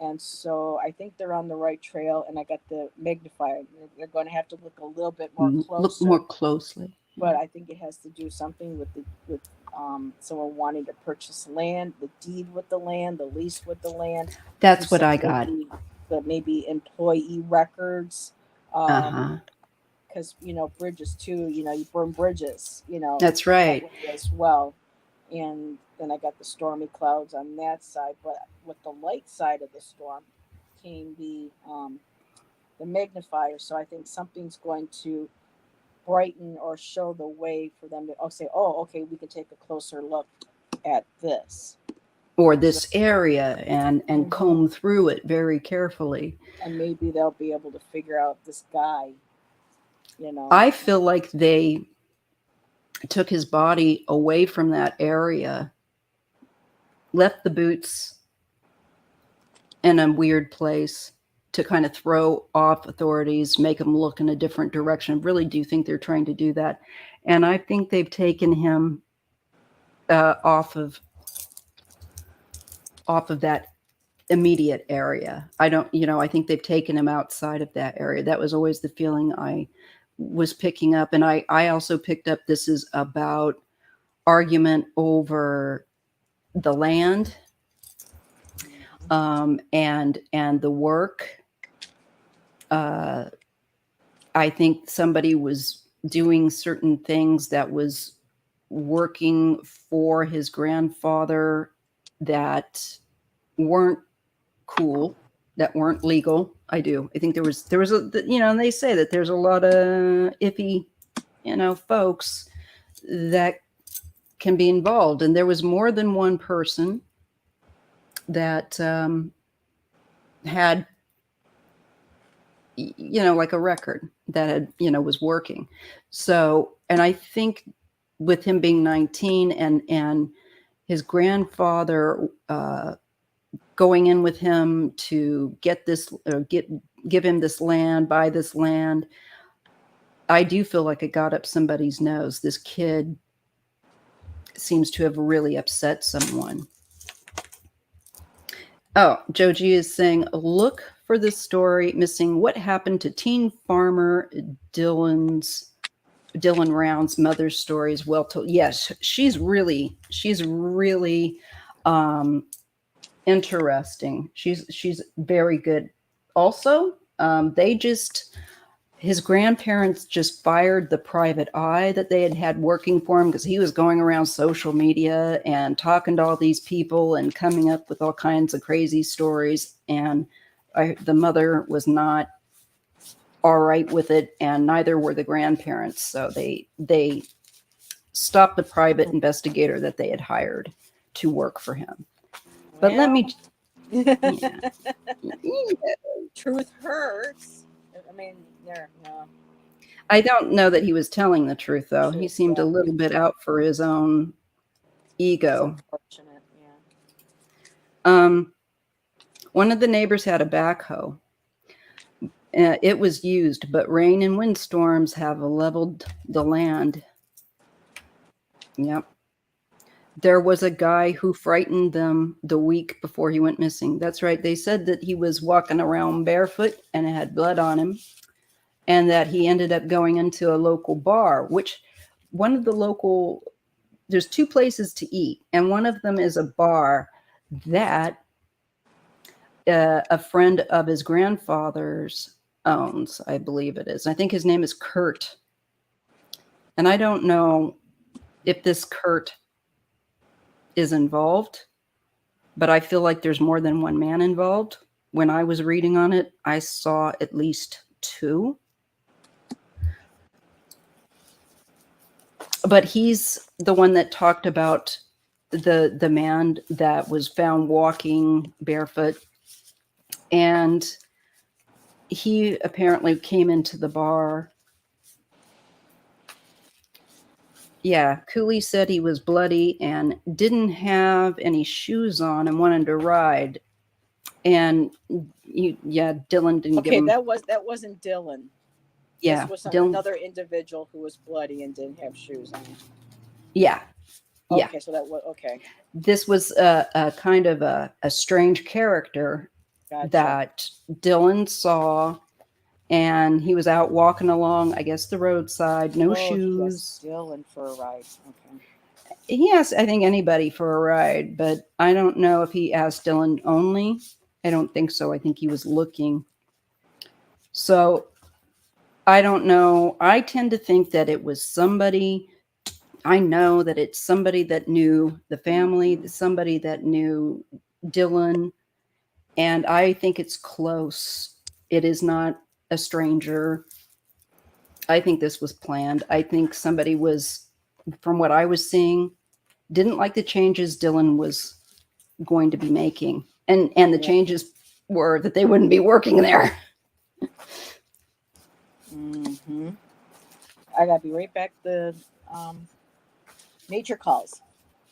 And so I think they're on the right trail. And I got the magnifier. They're going to have to look a little bit more Look more closer. closely. But I think it has to do something with someone wanting to purchase land, the deed with the land, the lease with the land. That's what I got. Maybe employee records. Uh-huh. Because bridges too. You burn bridges. That's right. As well. And then I got the stormy clouds on that side. But with the light side of the storm came the magnifier. So I think something's going to brighten or show the way for them to say, oh, okay, we can take a closer look at this. Or this area and comb through it very carefully. And maybe they'll be able to figure out this guy, I feel like they took his body away from that area, left the boots in a weird place to kind of throw off authorities, make them look in a different direction. I really do think they're trying to do that. And I think they've taken him off of that immediate area. I think they've taken him outside of that area. That was always the feeling I was picking up. And I also picked up this is about argument over the land and the work. I think somebody was doing certain things that was working for his grandfather that weren't cool, that weren't legal. I think there was and they say that there's a lot of iffy, folks that can be involved. And there was more than one person that had, like a record that had, was working. So, and I think with him being 19 and his grandfather going in with him to get this, give him this land, buy this land, I do feel like it got up somebody's nose. This kid seems to have really upset someone. Oh, Joji is saying, look for this story missing what happened to teen farmer Dylan Round's mother's story is well told. Yes, she's really interesting. She's very good. Also, his grandparents just fired the private eye that they had working for him because he was going around social media and talking to all these people and coming up with all kinds of crazy stories. And the mother was not all right with it, and neither were the grandparents. So they stopped the private investigator that they had hired to work for him. But let me... Yeah. Truth hurts. I mean, no. I don't know that he was telling the truth, though. He seemed a little bit out for his own ego. Unfortunate, yeah. One of the neighbors had a backhoe. It was used, but rain and windstorms have leveled the land. Yep. There was a guy who frightened them the week before he went missing. That's right. They said that he was walking around barefoot and it had blood on him, and that he ended up going into a local bar, which there's two places to eat, and one of them is a bar that a friend of his grandfather's owns, I believe it is. I think his name is Kurt. And I don't know if this Kurt is involved, but I feel like there's more than one man involved. When I was reading on it, I saw at least two. But he's the one that talked about the man that was found walking barefoot, and he apparently came into the bar. Yeah, Cooley said he was bloody and didn't have any shoes on and wanted to ride. And Dylan didn't give him... that wasn't Dylan. Yeah, This was Dylan. another individual who was bloody and didn't have shoes on. Yeah, yeah. Okay, so that was okay. This was a kind of a strange character Gotcha. that Dylan saw, and he was out walking along, I guess, the roadside, no shoes. Dylan for a ride. Okay. He asked, I think, anybody for a ride, but I don't know if he asked Dylan only. I don't think so. I think he was looking. So I don't know. I tend to think that it was somebody. I know that it's somebody that knew the family, somebody that knew Dylan, and I think it's close. It is not a stranger. I think this was planned. I think somebody was, from what I was seeing, didn't like the changes Dylan was going to be making. And the changes were that they wouldn't be working there. Mm-hmm. I gotta be right back. The nature calls.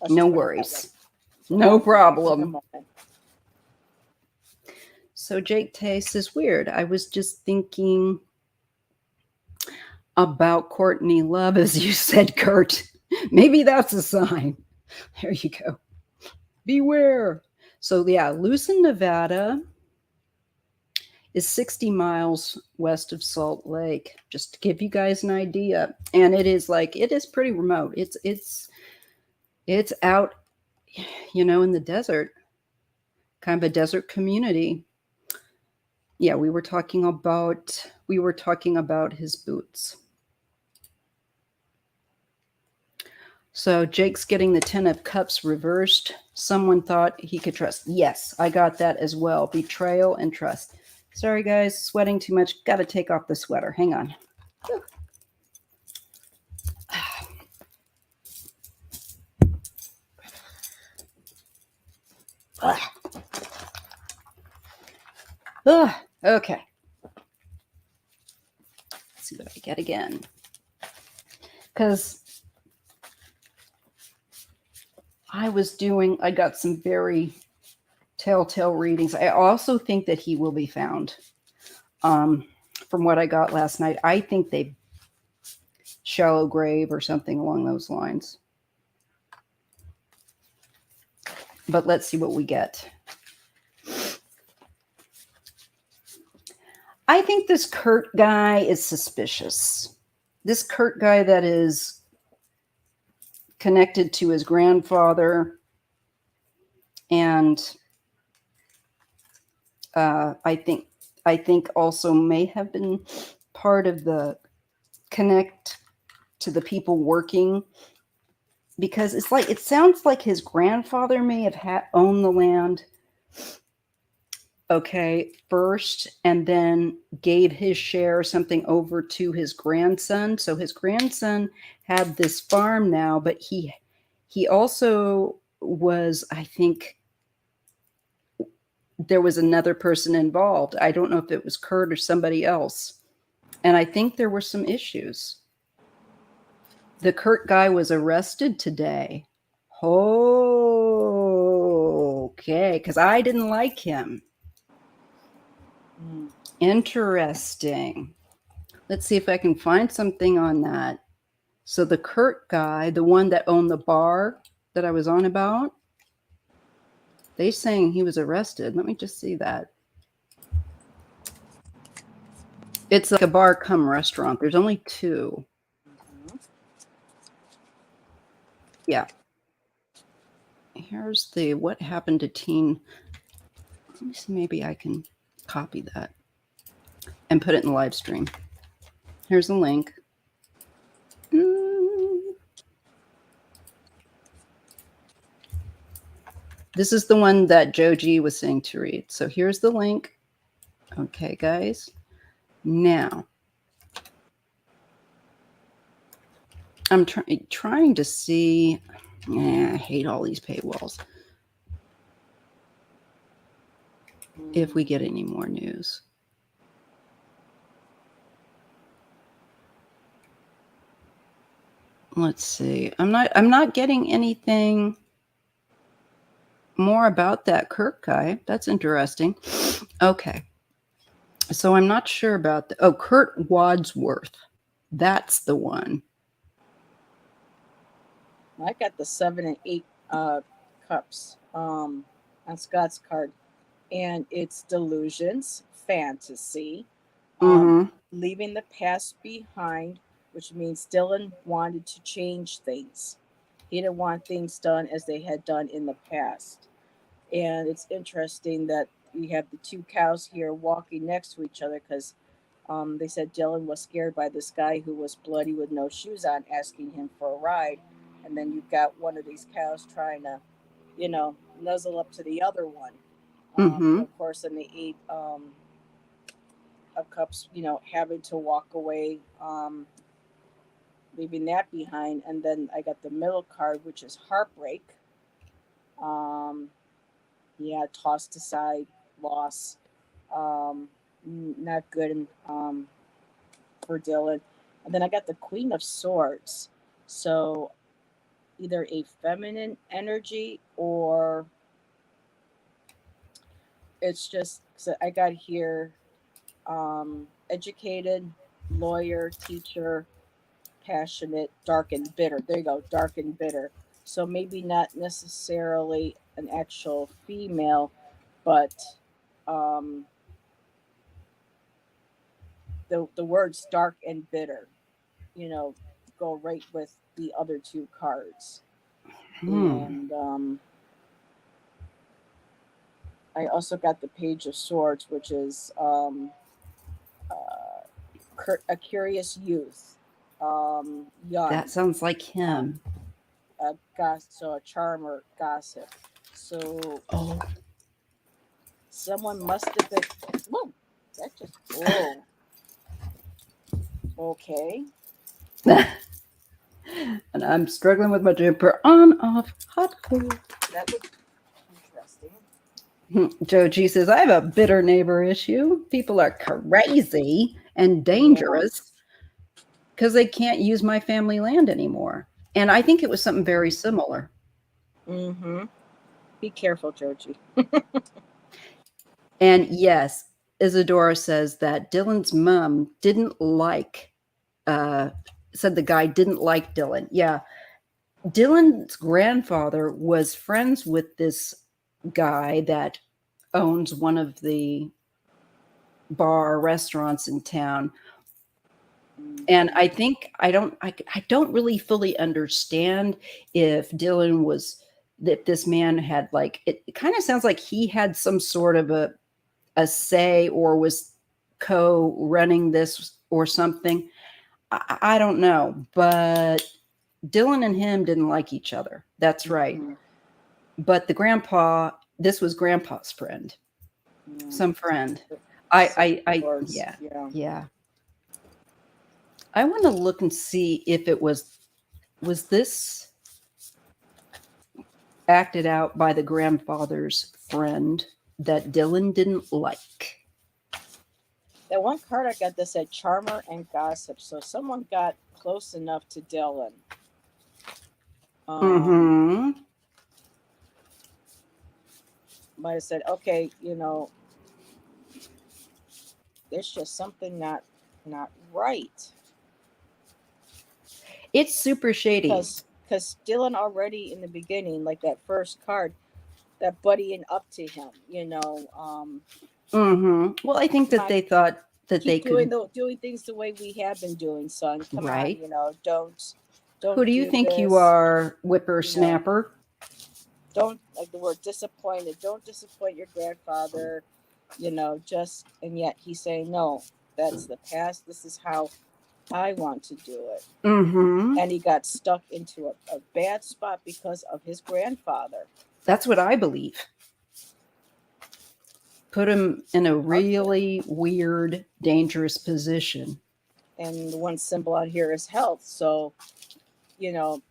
No worries. No problem. So Jake Tay says, weird. I was just thinking about Courtney Love, as you said, Kurt. Maybe that's a sign. There you go. Beware. So yeah, Lucin, Nevada is 60 miles west of Salt Lake, just to give you guys an idea. And it is pretty remote. It's out, in the desert, kind of a desert community. Yeah, we were talking about his boots. So Jake's getting the 10 of Cups reversed. Someone thought he could trust. Yes, I got that as well. Betrayal and trust. Sorry, guys, sweating too much. Got to take off the sweater. Hang on. Okay. Let's see what I get again. Because I got some very telltale readings. I also think that he will be found. From what I got last night, I think they shallow grave or something along those lines. But let's see what we get. I think this Kurt guy is suspicious. This Kurt guy that is connected to his grandfather, and I think also may have been part of the connect to the people working, because it sounds like his grandfather may have owned the land, first, and then gave his share or something over to his grandson. So his grandson had this farm now, but he also was, I think, there was another person involved. I don't know if it was Kurt or somebody else. And I think there were some issues. The Kurt guy was arrested today. Okay, because I didn't like him. Interesting. Let's see if I can find something on that. So the Kurt guy, the one that owned the bar that I was on about, they saying he was arrested. Let me just see that. It's like a bar cum restaurant. There's only two. Yeah. Here's the what happened to teen. Let me see, maybe I can copy that and put it in the live stream. Here's the link. This is the one that Joe G was saying to read. So here's the link. Okay, guys. Now, I'm trying to see. I hate all these paywalls. If we get any more news. Let's see. I'm not getting anything more about that Kirk guy. That's interesting. Okay. So I'm not sure about the, oh, Kurt Wadsworth. That's the one. I got the 7 and 8 cups on Scott's card, and it's delusions, fantasy, um, Mm-hmm. leaving the past behind, which means Dylan wanted to change things. He didn't want things done as they had done in the past. And it's interesting that we have the two cows here walking next to each other because they said Dylan was scared by this guy who was bloody with no shoes on asking him for a ride. And then you've got one of these cows trying to, nuzzle up to the other one. Mm-hmm. Of course, in the 8 of cups, having to walk away, leaving that behind. And then I got the middle card, which is heartbreak. Um, yeah, tossed aside, loss. Um, Not good for Dylan. And then I got the Queen of Swords. So either a feminine energy or it's just, so I got here educated, lawyer, teacher, passionate, dark and bitter. There you go, dark and bitter. So maybe not necessarily an actual female, but um, the words dark and bitter, you know, go right with the other two cards. Hmm. And I also got the Page of Swords, which is uh, a curious youth, young, That sounds like um, him. so a charmer, gossip. So Oh. someone must have been. Whoa, that just whoa. Okay, And I'm struggling with my jumper on, off, hot, cold. that was interesting. Joe G says, I have a bitter neighbor issue. People are crazy and Yeah. dangerous because they can't use my family land anymore. And I think it was something very similar. Mm-hmm. Be careful, Joji. And yes, Isadora says that Dylan's mom didn't like, uh, said the guy didn't like Dylan. Yeah. Dylan's grandfather was friends with this guy that owns one of the bar restaurants in town. And I think I don't really fully understand if Dylan was that this man had like it kind of sounds like he had some sort of a say or was co-running this or something. I don't know, but Dylan and him didn't like each other. That's right. Mm-hmm. But the grandpa, this was grandpa's friend, Yeah. some friend. Six Swords. Yeah, Yeah. yeah. I want to look and see if it was this acted out by the grandfather's friend that Dylan didn't like. That one card I got that said charmer and gossip. So someone got close enough to Dylan. Um, Mm-hmm. Might have said, okay, there's just something not right. It's super shady. Because Dylan already in the beginning, like that first card, that buddying up to him, Mm-hmm. Well, I think come that on, they thought that they keep doing could. doing things the way we have been doing, son. Come on, Right. don't Who do you do think you this. are, You know, whippersnapper? don't like the word disappointed. Don't disappoint your grandfather. Just and yet he's saying no. That's the past. This is how I want to do it. Mm-hmm. And he got stuck into a bad spot because of his grandfather. That's what I believe. Put him in a really weird, dangerous position. And the one symbol out here is health. So, you know,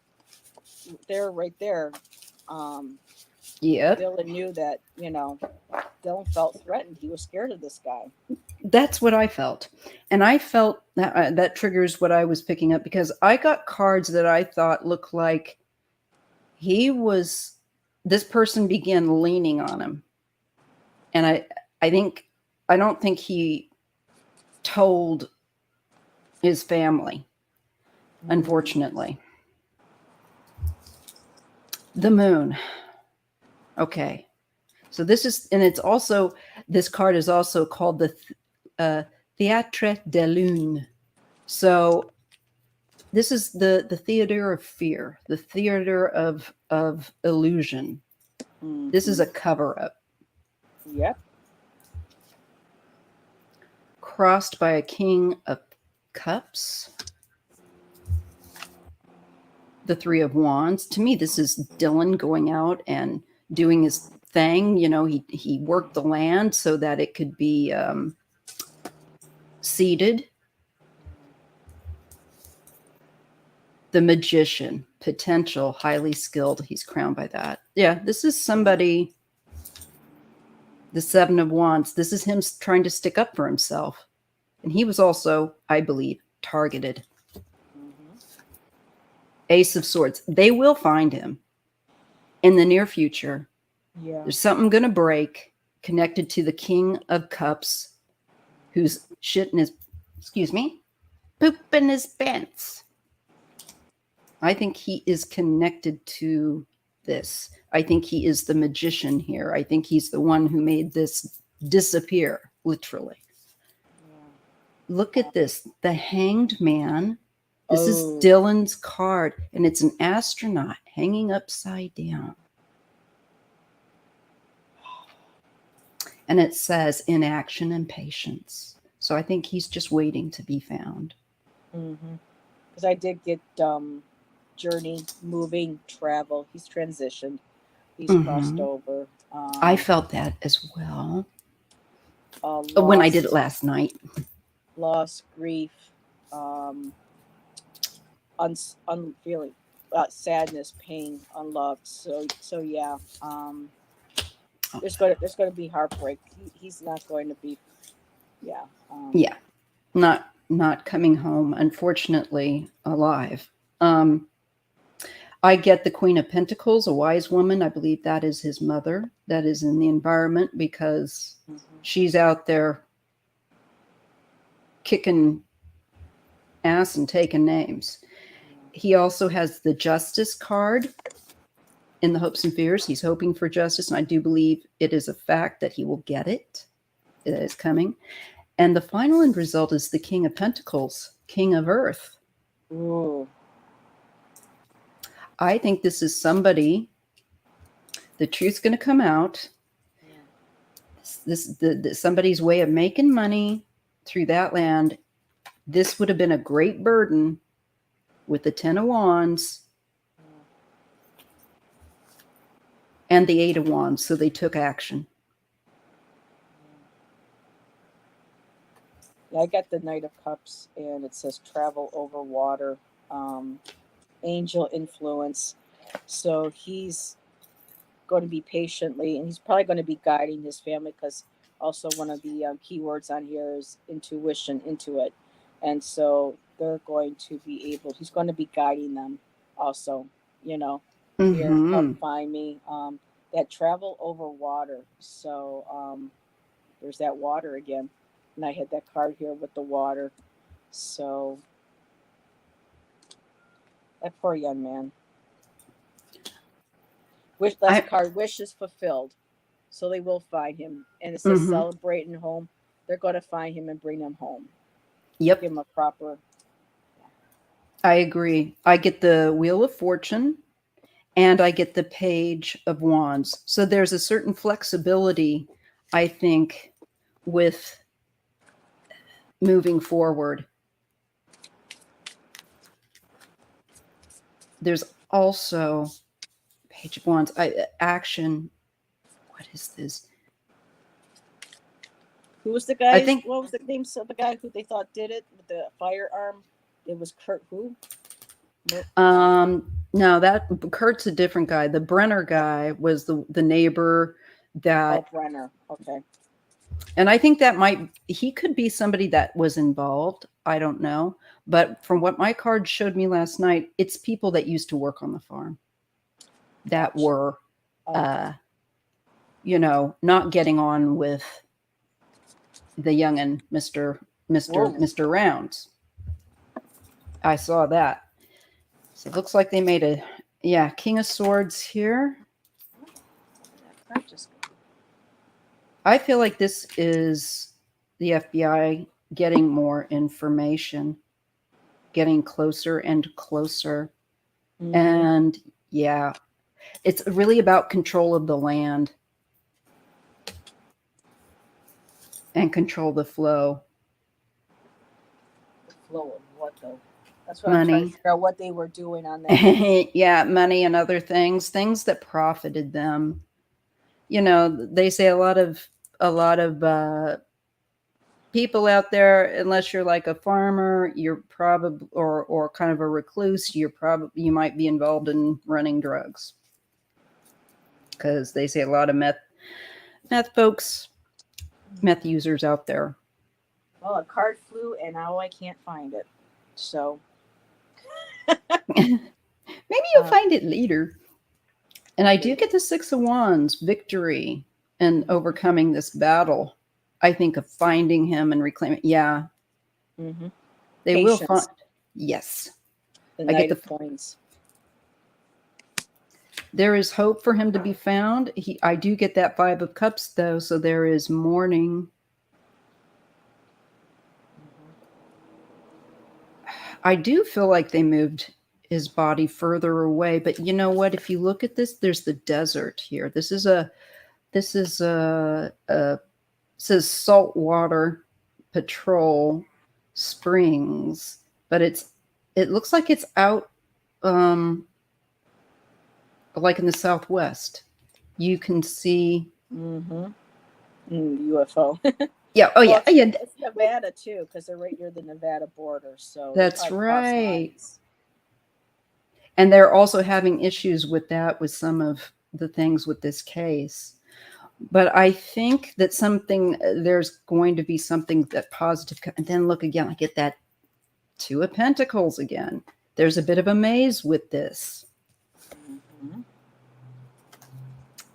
they're right there. Yep. Dylan knew that, Dylan felt threatened. He was scared of this guy. That's what I felt. And I felt that that triggers what I was picking up because I got cards that I thought looked like this person began leaning on him. And I don't think he told his family, unfortunately. The moon. Okay. So this is, and it's also, this card is also called the Théâtre de Lune. So this is the theater of fear, the theater of illusion. This is a cover-up. Yep. Crossed by a King of Cups. The Three of Wands. To me, this is Dylan going out and doing his thing. You know, he worked the land so that it could be seeded. The Magician, potential, highly skilled. He's crowned by that. Yeah, this is somebody. The Seven of Wands. This is him trying to stick up for himself. And he was also, I believe, targeted. Ace of Swords. They will find him in the near future. Yeah. There's something going to break connected to the King of Cups, who's shitting his, pooping his pants. I think he is connected to this. I think he is the magician here. I think he's the one who made this disappear, literally. Yeah. Look at this. The Hanged Man. This is Dylan's card, and it's an astronaut hanging upside down. And it says inaction and patience. So I think he's just waiting to be found. Because I did get journey, moving, travel. He's transitioned. He's crossed over. I felt that as well. Loss, when I did it last night. Loss, grief, unfeeling, sadness, pain, unloved. So yeah. There's going to be heartbreak. He's not going to be. Yeah. Not coming home, unfortunately, alive. I get the Queen of Pentacles, a wise woman. I believe that is his mother. That is in the environment because she's out there kicking ass and taking names. He also has the Justice card in the hopes and fears. He's hoping for justice, and I do believe it is a fact that he will get it. It is coming. And the final end result is the King of Pentacles, King of Earth. Ooh. I think this is somebody, the truth's going to come out. Somebody's way of making money through that land. This would have been a great burden with the Ten of Wands and the Eight of Wands. So they took action. I got the Knight of Cups, and it says travel over water, angel influence. So he's going to be patiently, and he's probably going to be guiding his family, because also one of the keywords on here is intuition, intuit. And so they're going to be able, he's going to be guiding them also, here, come find me. That travel over water. So there's that water again. And I had that card here with the water. So that poor young man. Card, wishes fulfilled. So they will find him. And it says celebrating home. They're going to find him and bring him home. Yep. Give him a proper. I agree. I get the Wheel of Fortune and I get the Page of Wands. So there's a certain flexibility, I think, with moving forward. There's also Page of Wands. Action. What is this? Who was the guy? I think, what was the name of the guy who they thought did it with the firearm? It was Kurt who? No, that Kurt's a different guy. The Brenner guy was the neighbor that. Oh, Brenner. Okay. And I think he could be somebody that was involved. I don't know. But from what my card showed me last night, it's people that used to work on the farm that were, not getting on with the youngin', Mr. Mr. Whoa. Mr. Rounds. I saw that. So it looks like they made a, yeah, King of Swords here. That just I feel like this is the FBI getting more information, getting closer and closer. Mhm. And yeah, it's really about control of the land and control the flow. The flow of what though? That's what I'm trying to Money. figure out what they were doing on that. Yeah, money and other things that profited them. You know, they say a lot of people out there, unless you're like a farmer, you're probably or kind of a recluse, you might be involved in running drugs, because they say a lot of meth users out there. Well, a card flew and now I can't find it. So Maybe you'll Uh, find it later. And I do get the Six of Wands, victory and overcoming this battle. I think of finding him and reclaiming. Yeah, mhm. they will Patience. find. Yes, The I get Knight the- of Coins. there is hope for him to be found. I do get that Five of Cups though, so there is mourning. I do feel like they moved his body further away, but you know what? If you look at this, there's the desert here. This is a says saltwater patrol springs, but it looks like it's out like in the Southwest. You can see Mm-hmm. UFO. yeah, oh yeah, Well, yeah. it's Nevada too, because they're right near the Nevada border. So they That's probably cross right. lines. And they're also having issues with that with some of the things with this case. But I think that there's going to be something that positive. And then look again, I get that Two of Pentacles again. There's a bit of a maze with this. Mhm.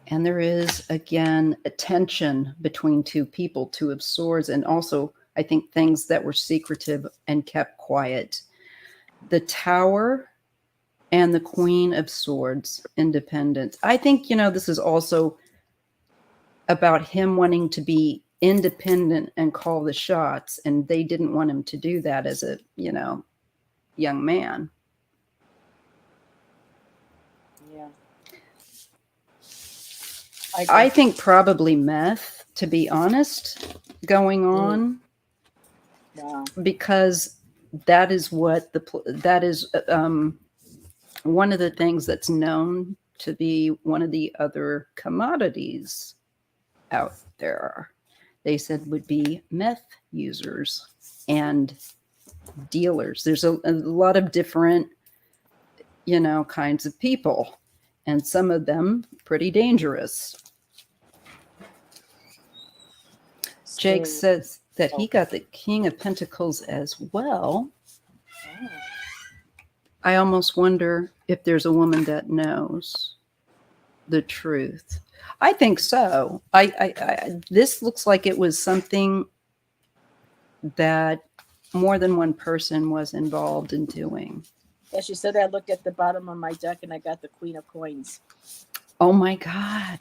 And there is, again, a tension between two people, Two of Swords, and also, I think, things that were secretive and kept quiet. The Tower and the Queen of Swords, independent. I think, this is also about him wanting to be independent and call the shots, and they didn't want him to do that as a, young man. Yeah. I think probably meth, to be honest, going on, Wow. because that is what that is one of the things that's known to be one of the other commodities out there. They said would be meth users and dealers. There's a lot of different, kinds of people, and some of them pretty dangerous. Jake So- says that he got the King of Pentacles as well. Oh. I almost wonder if there's a woman that knows the truth. I think so. This looks like it was something that more than one person was involved in doing. As you said, I looked at the bottom of my deck and I got the Queen of Coins. Oh my God.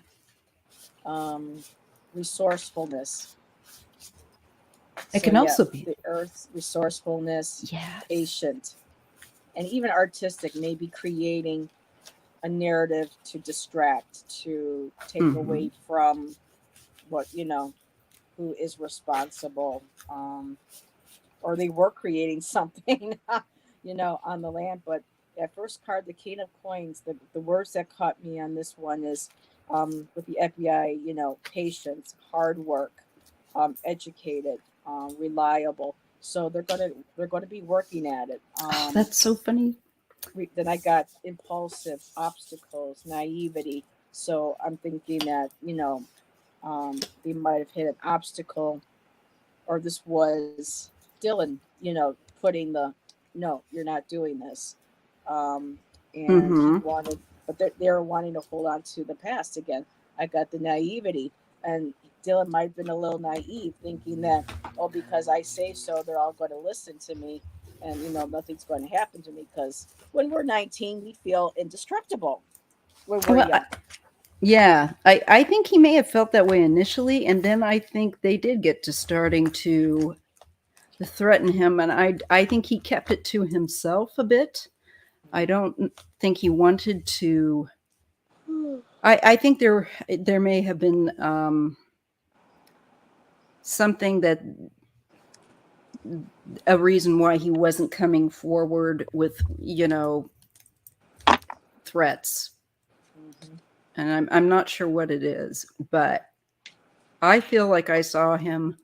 Resourcefulness. It can also be the Earth's resourcefulness, yes. patient, and even artistic, maybe creating a narrative to distract, to take away from what, who is responsible. Or they were creating something, on the land. But that first card, the King of Coins, the words that caught me on this one is with the FBI, patience, hard work, educated, reliable. So they're gonna be working at it. That's so funny. Then I got impulsive, obstacles, naivety. So I'm thinking that they might have hit an obstacle, or this was Dylan, putting the no, you're not doing this, and he wanted, but they were wanting to hold on to the past again. I got the naivety, and Dylan might have been a little naive, thinking that oh, because I say so, they're all going to listen to me, and nothing's going to happen to me. Because when we're 19, we feel indestructible when we're Well, young. yeah, I think he may have felt that way initially, and then I think they did get to starting to threaten him, and I think he kept it to himself a bit. I don't think he wanted to. I think there may have been something that a reason why he wasn't coming forward with threats, Mhm. and I'm not sure what it is, but I feel like I saw him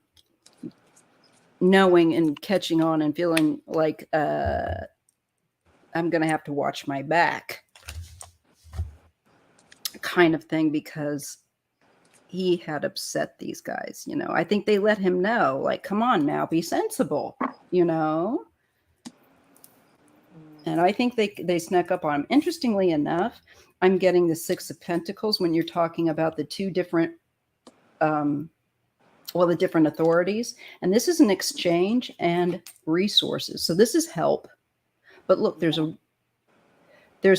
knowing and catching on and feeling like I'm gonna have to watch my back kind of thing, because he had upset these guys. I think they let him know, like, come on now, be sensible. And I think they snuck up on him. Interestingly enough, I'm getting the Six of Pentacles when you're talking about the two different the different authorities, and this is an exchange and resources, so this is help. But look, there's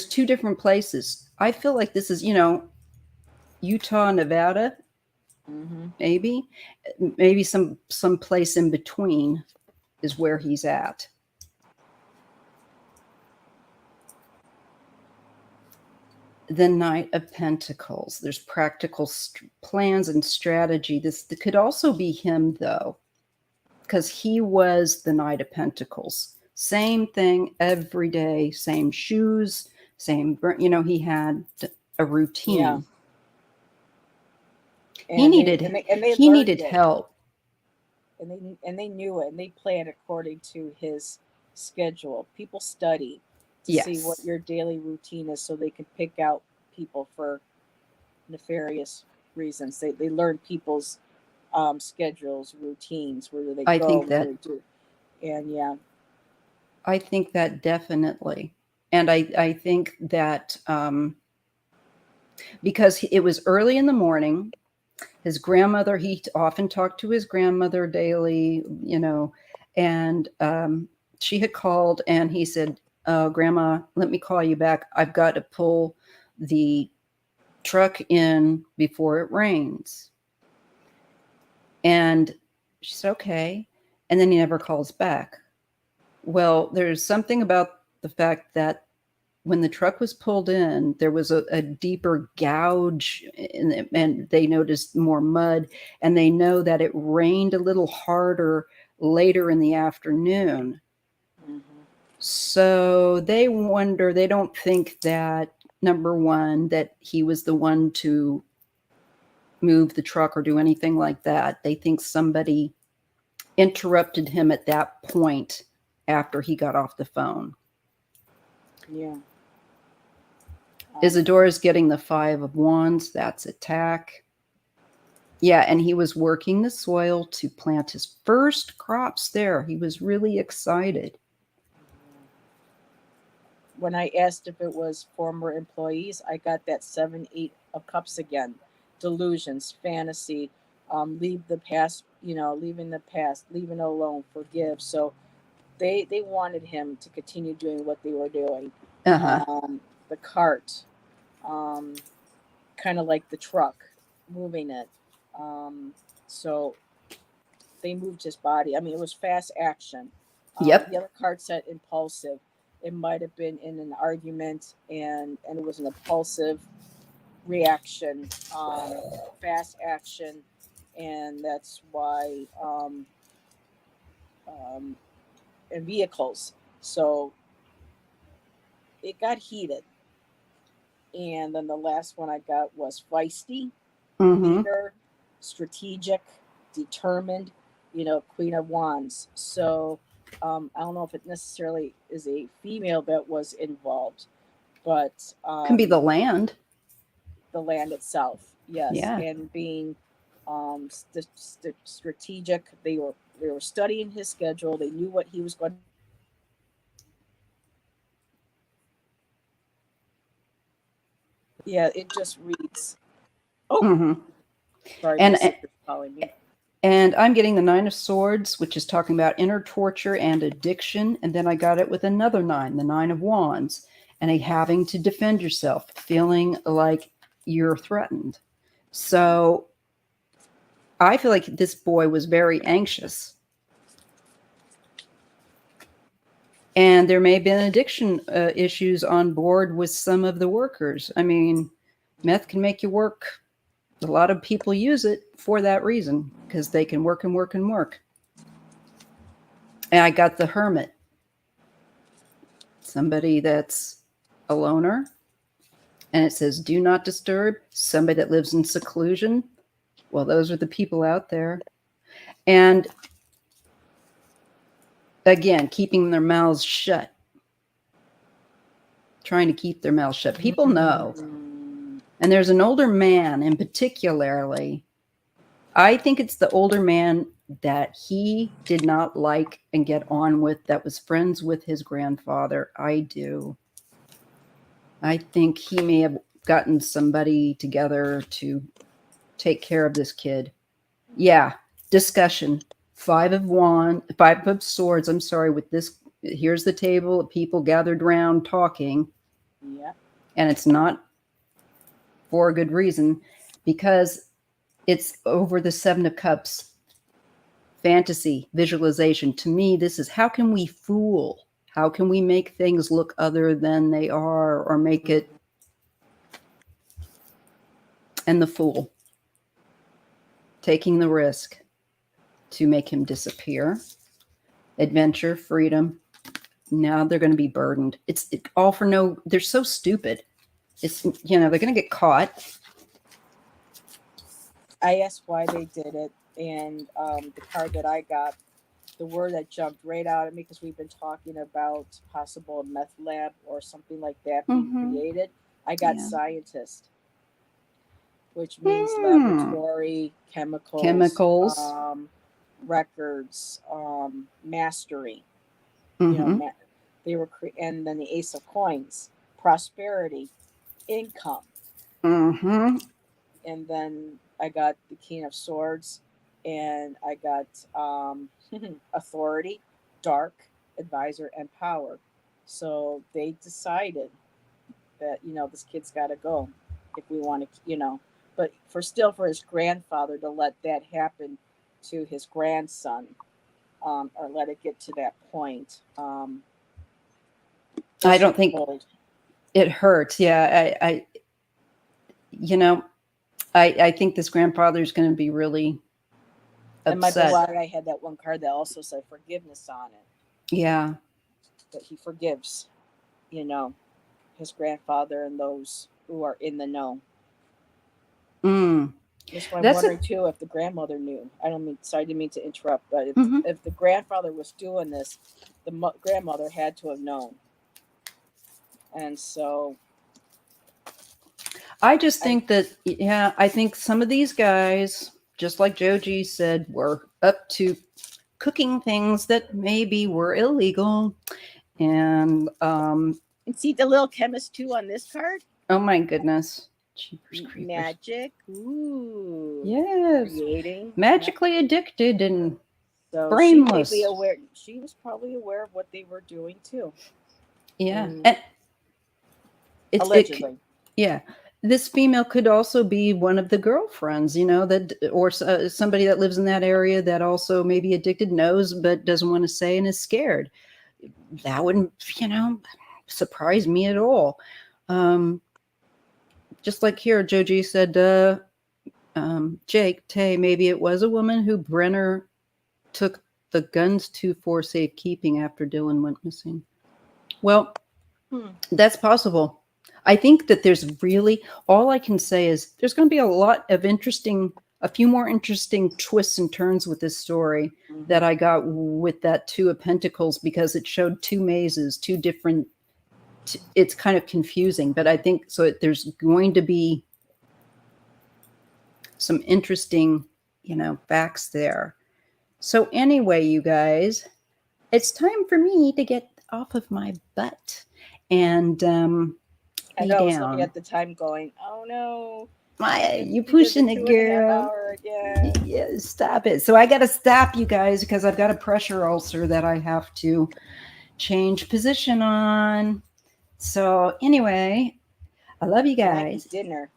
two different places. I feel like this is Utah, Nevada, Mhm. maybe some place in between is where he's at. The Knight of Pentacles. There's practical plans and strategy. This could also be him, though, because he was the Knight of Pentacles. Same thing every day, same shoes, same, he had a Yeah. routine. He And needed they he learned needed it, help. and they knew it, and they planned according to his schedule. People study to see what Yes, your daily routine is, so they can pick out people for nefarious reasons. They learn people's schedules, routines, where do they I go, think what do that they do, and yeah. I think that definitely. And I think that because it was early in the morning, his grandmother, he often talked to his grandmother daily, and she had called and he said, Grandma, let me call you back. I've got to pull the truck in before it rains. And she said, okay. And then he never calls back. Well, there's something about the fact that when the truck was pulled in, there was a deeper gouge, and they noticed more mud, and they know that it rained a little harder later in the afternoon. Mhm. So they don't think that, number one, that he was the one to move the truck or do anything like that. They think somebody interrupted him at that point after he got off the phone. Yeah. Isadora is getting the Five of Wands. That's attack. Yeah, and he was working the soil to plant his first crops there. He was really excited. When I asked if it was former employees, I got that 7, 8 of Cups again. Delusions, fantasy, leave the past, leaving the past, leaving it alone, forgive. So they wanted him to continue doing what they were doing. Uh-huh. The cart, um, kind of like the truck, moving it. So they moved his body. I mean, it was fast action. Yep. The other card said impulsive. It might have been in an argument, and it was an impulsive reaction, fast action, and that's why um, in vehicles. So it got heated, and then the last one I got was feisty, Mm-hmm. leader, strategic, determined, Queen of Wands. So I don't know if it necessarily is a female that was involved, but Can be the land. the land itself, yes, Yeah. and being strategic. They were studying his schedule. They knew what he was going. Yeah, it just reads. Oh, Mm-hmm. sorry, my And sister's calling me. And I'm getting the Nine of Swords, which is talking about inner torture and addiction. And then I got it with another nine, the Nine of Wands, and a having to defend yourself, feeling like you're threatened. So I feel like this boy was very anxious. And there may have been addiction issues on board with some of the workers. I mean, meth can make you work. A lot of people use it for that reason, because they can work and work and work. And I got the Hermit, somebody that's a loner. And it says, do not disturb, somebody that lives in seclusion. Well, those are the people out there. And again, keeping their mouths shut, trying to keep their mouths shut. People know. And there's an older man in particularly. I think it's the older man that he did not like and get on with, that was friends with his grandfather. I do. I think he may have gotten somebody together to take care of this kid. Yeah, discussion. Five of Swords. I'm sorry, with this, here's the table of people gathered around talking. Yeah. And it's not for a good reason, because it's over the Seven of Cups. Fantasy, visualization. To me, this is, how can we fool? How can we make things look other than they are, or make it? And the Fool, taking the risk to make him disappear. Adventure, freedom. Now they're going to be burdened. It's all for no. They're so stupid. It's, they're going to get caught. I asked why they did it, and the card that I got, the word that jumped right out at me, because we've been talking about possible meth lab or something like that being created. I got scientist, which means laboratory, chemicals, records, mastery. They were and then the Ace of Coins, prosperity, income. And then I got the King of Swords, and I got authority, dark, advisor, and power. So they decided that this kid's got to go if we want to, but for his grandfather to let that happen to his grandson, or let it get to that point. I don't think it hurts. Yeah, I think this grandfather is going to be really upset. And my beloved, I had that one card that also said forgiveness on it. Yeah. That he forgives, his grandfather and those who are in the know. That's why I'm wondering too if the grandmother knew. I didn't mean to interrupt, but if the grandfather was doing this, the grandmother had to have known. And so I just think I think some of these guys, just like Joe G said, were up to cooking things that maybe were illegal. And see the little chemist too on this card. Oh my goodness. Magic. Ooh. Yes. Creating. Magically addicted and so brainless. She was probably aware of what they were doing too. Yeah. And allegedly. Yeah. This female could also be one of the girlfriends, or somebody that lives in that area that also may be addicted, knows, but doesn't want to say and is scared. That wouldn't, surprise me at all. Just like here, Joji said, Jake, Tay, maybe it was a woman who Brenner took the guns to for safekeeping after Dylan went missing. Well, that's possible. I think that there's really, all I can say is there's going to be a few more interesting twists and turns with this story that I got with that Two of Pentacles, because it showed two mazes, two different, it's kind of confusing, but I think so. There's going to be some interesting, facts there. So anyway, you guys, it's time for me to get off of my butt and, I know, I was looking at the time going, oh no, You He did pushing the it, 2.5 girl. hour, yeah. Yeah, stop it. So I got to stop you guys because I've got a pressure ulcer that I have to change position on. So anyway, I love you And I guys. eat dinner.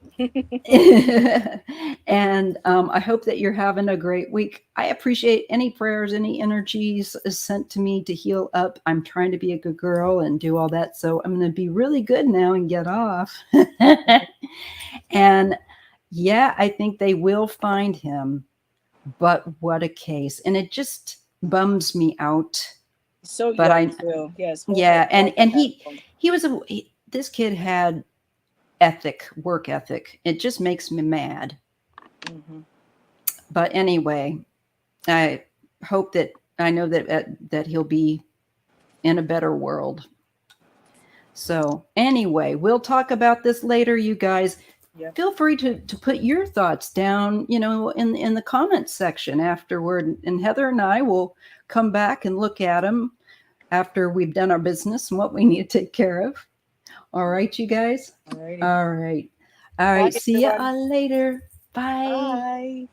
And I hope that you're having a great week. I appreciate any prayers, any energies sent to me to heal up. I'm trying to be a good girl and do all that. So I'm going to be really good now and get off. And yeah, I think they will find him. But what a case. And it just bums me out. So But young too. Yes. yeah, and this kid had work ethic. It just makes me mad. Mm-hmm. But anyway, I hope that I know that he'll be in a better world. So anyway, we'll talk about this later, you guys. Yeah. Feel free to put your thoughts down, in the comments section afterward. And Heather and I will come back and look at them after we've done our business and what we need to take care of. All right, you guys. Alrighty. All right. All right. Bye, See ya everyone. later. Bye. Bye.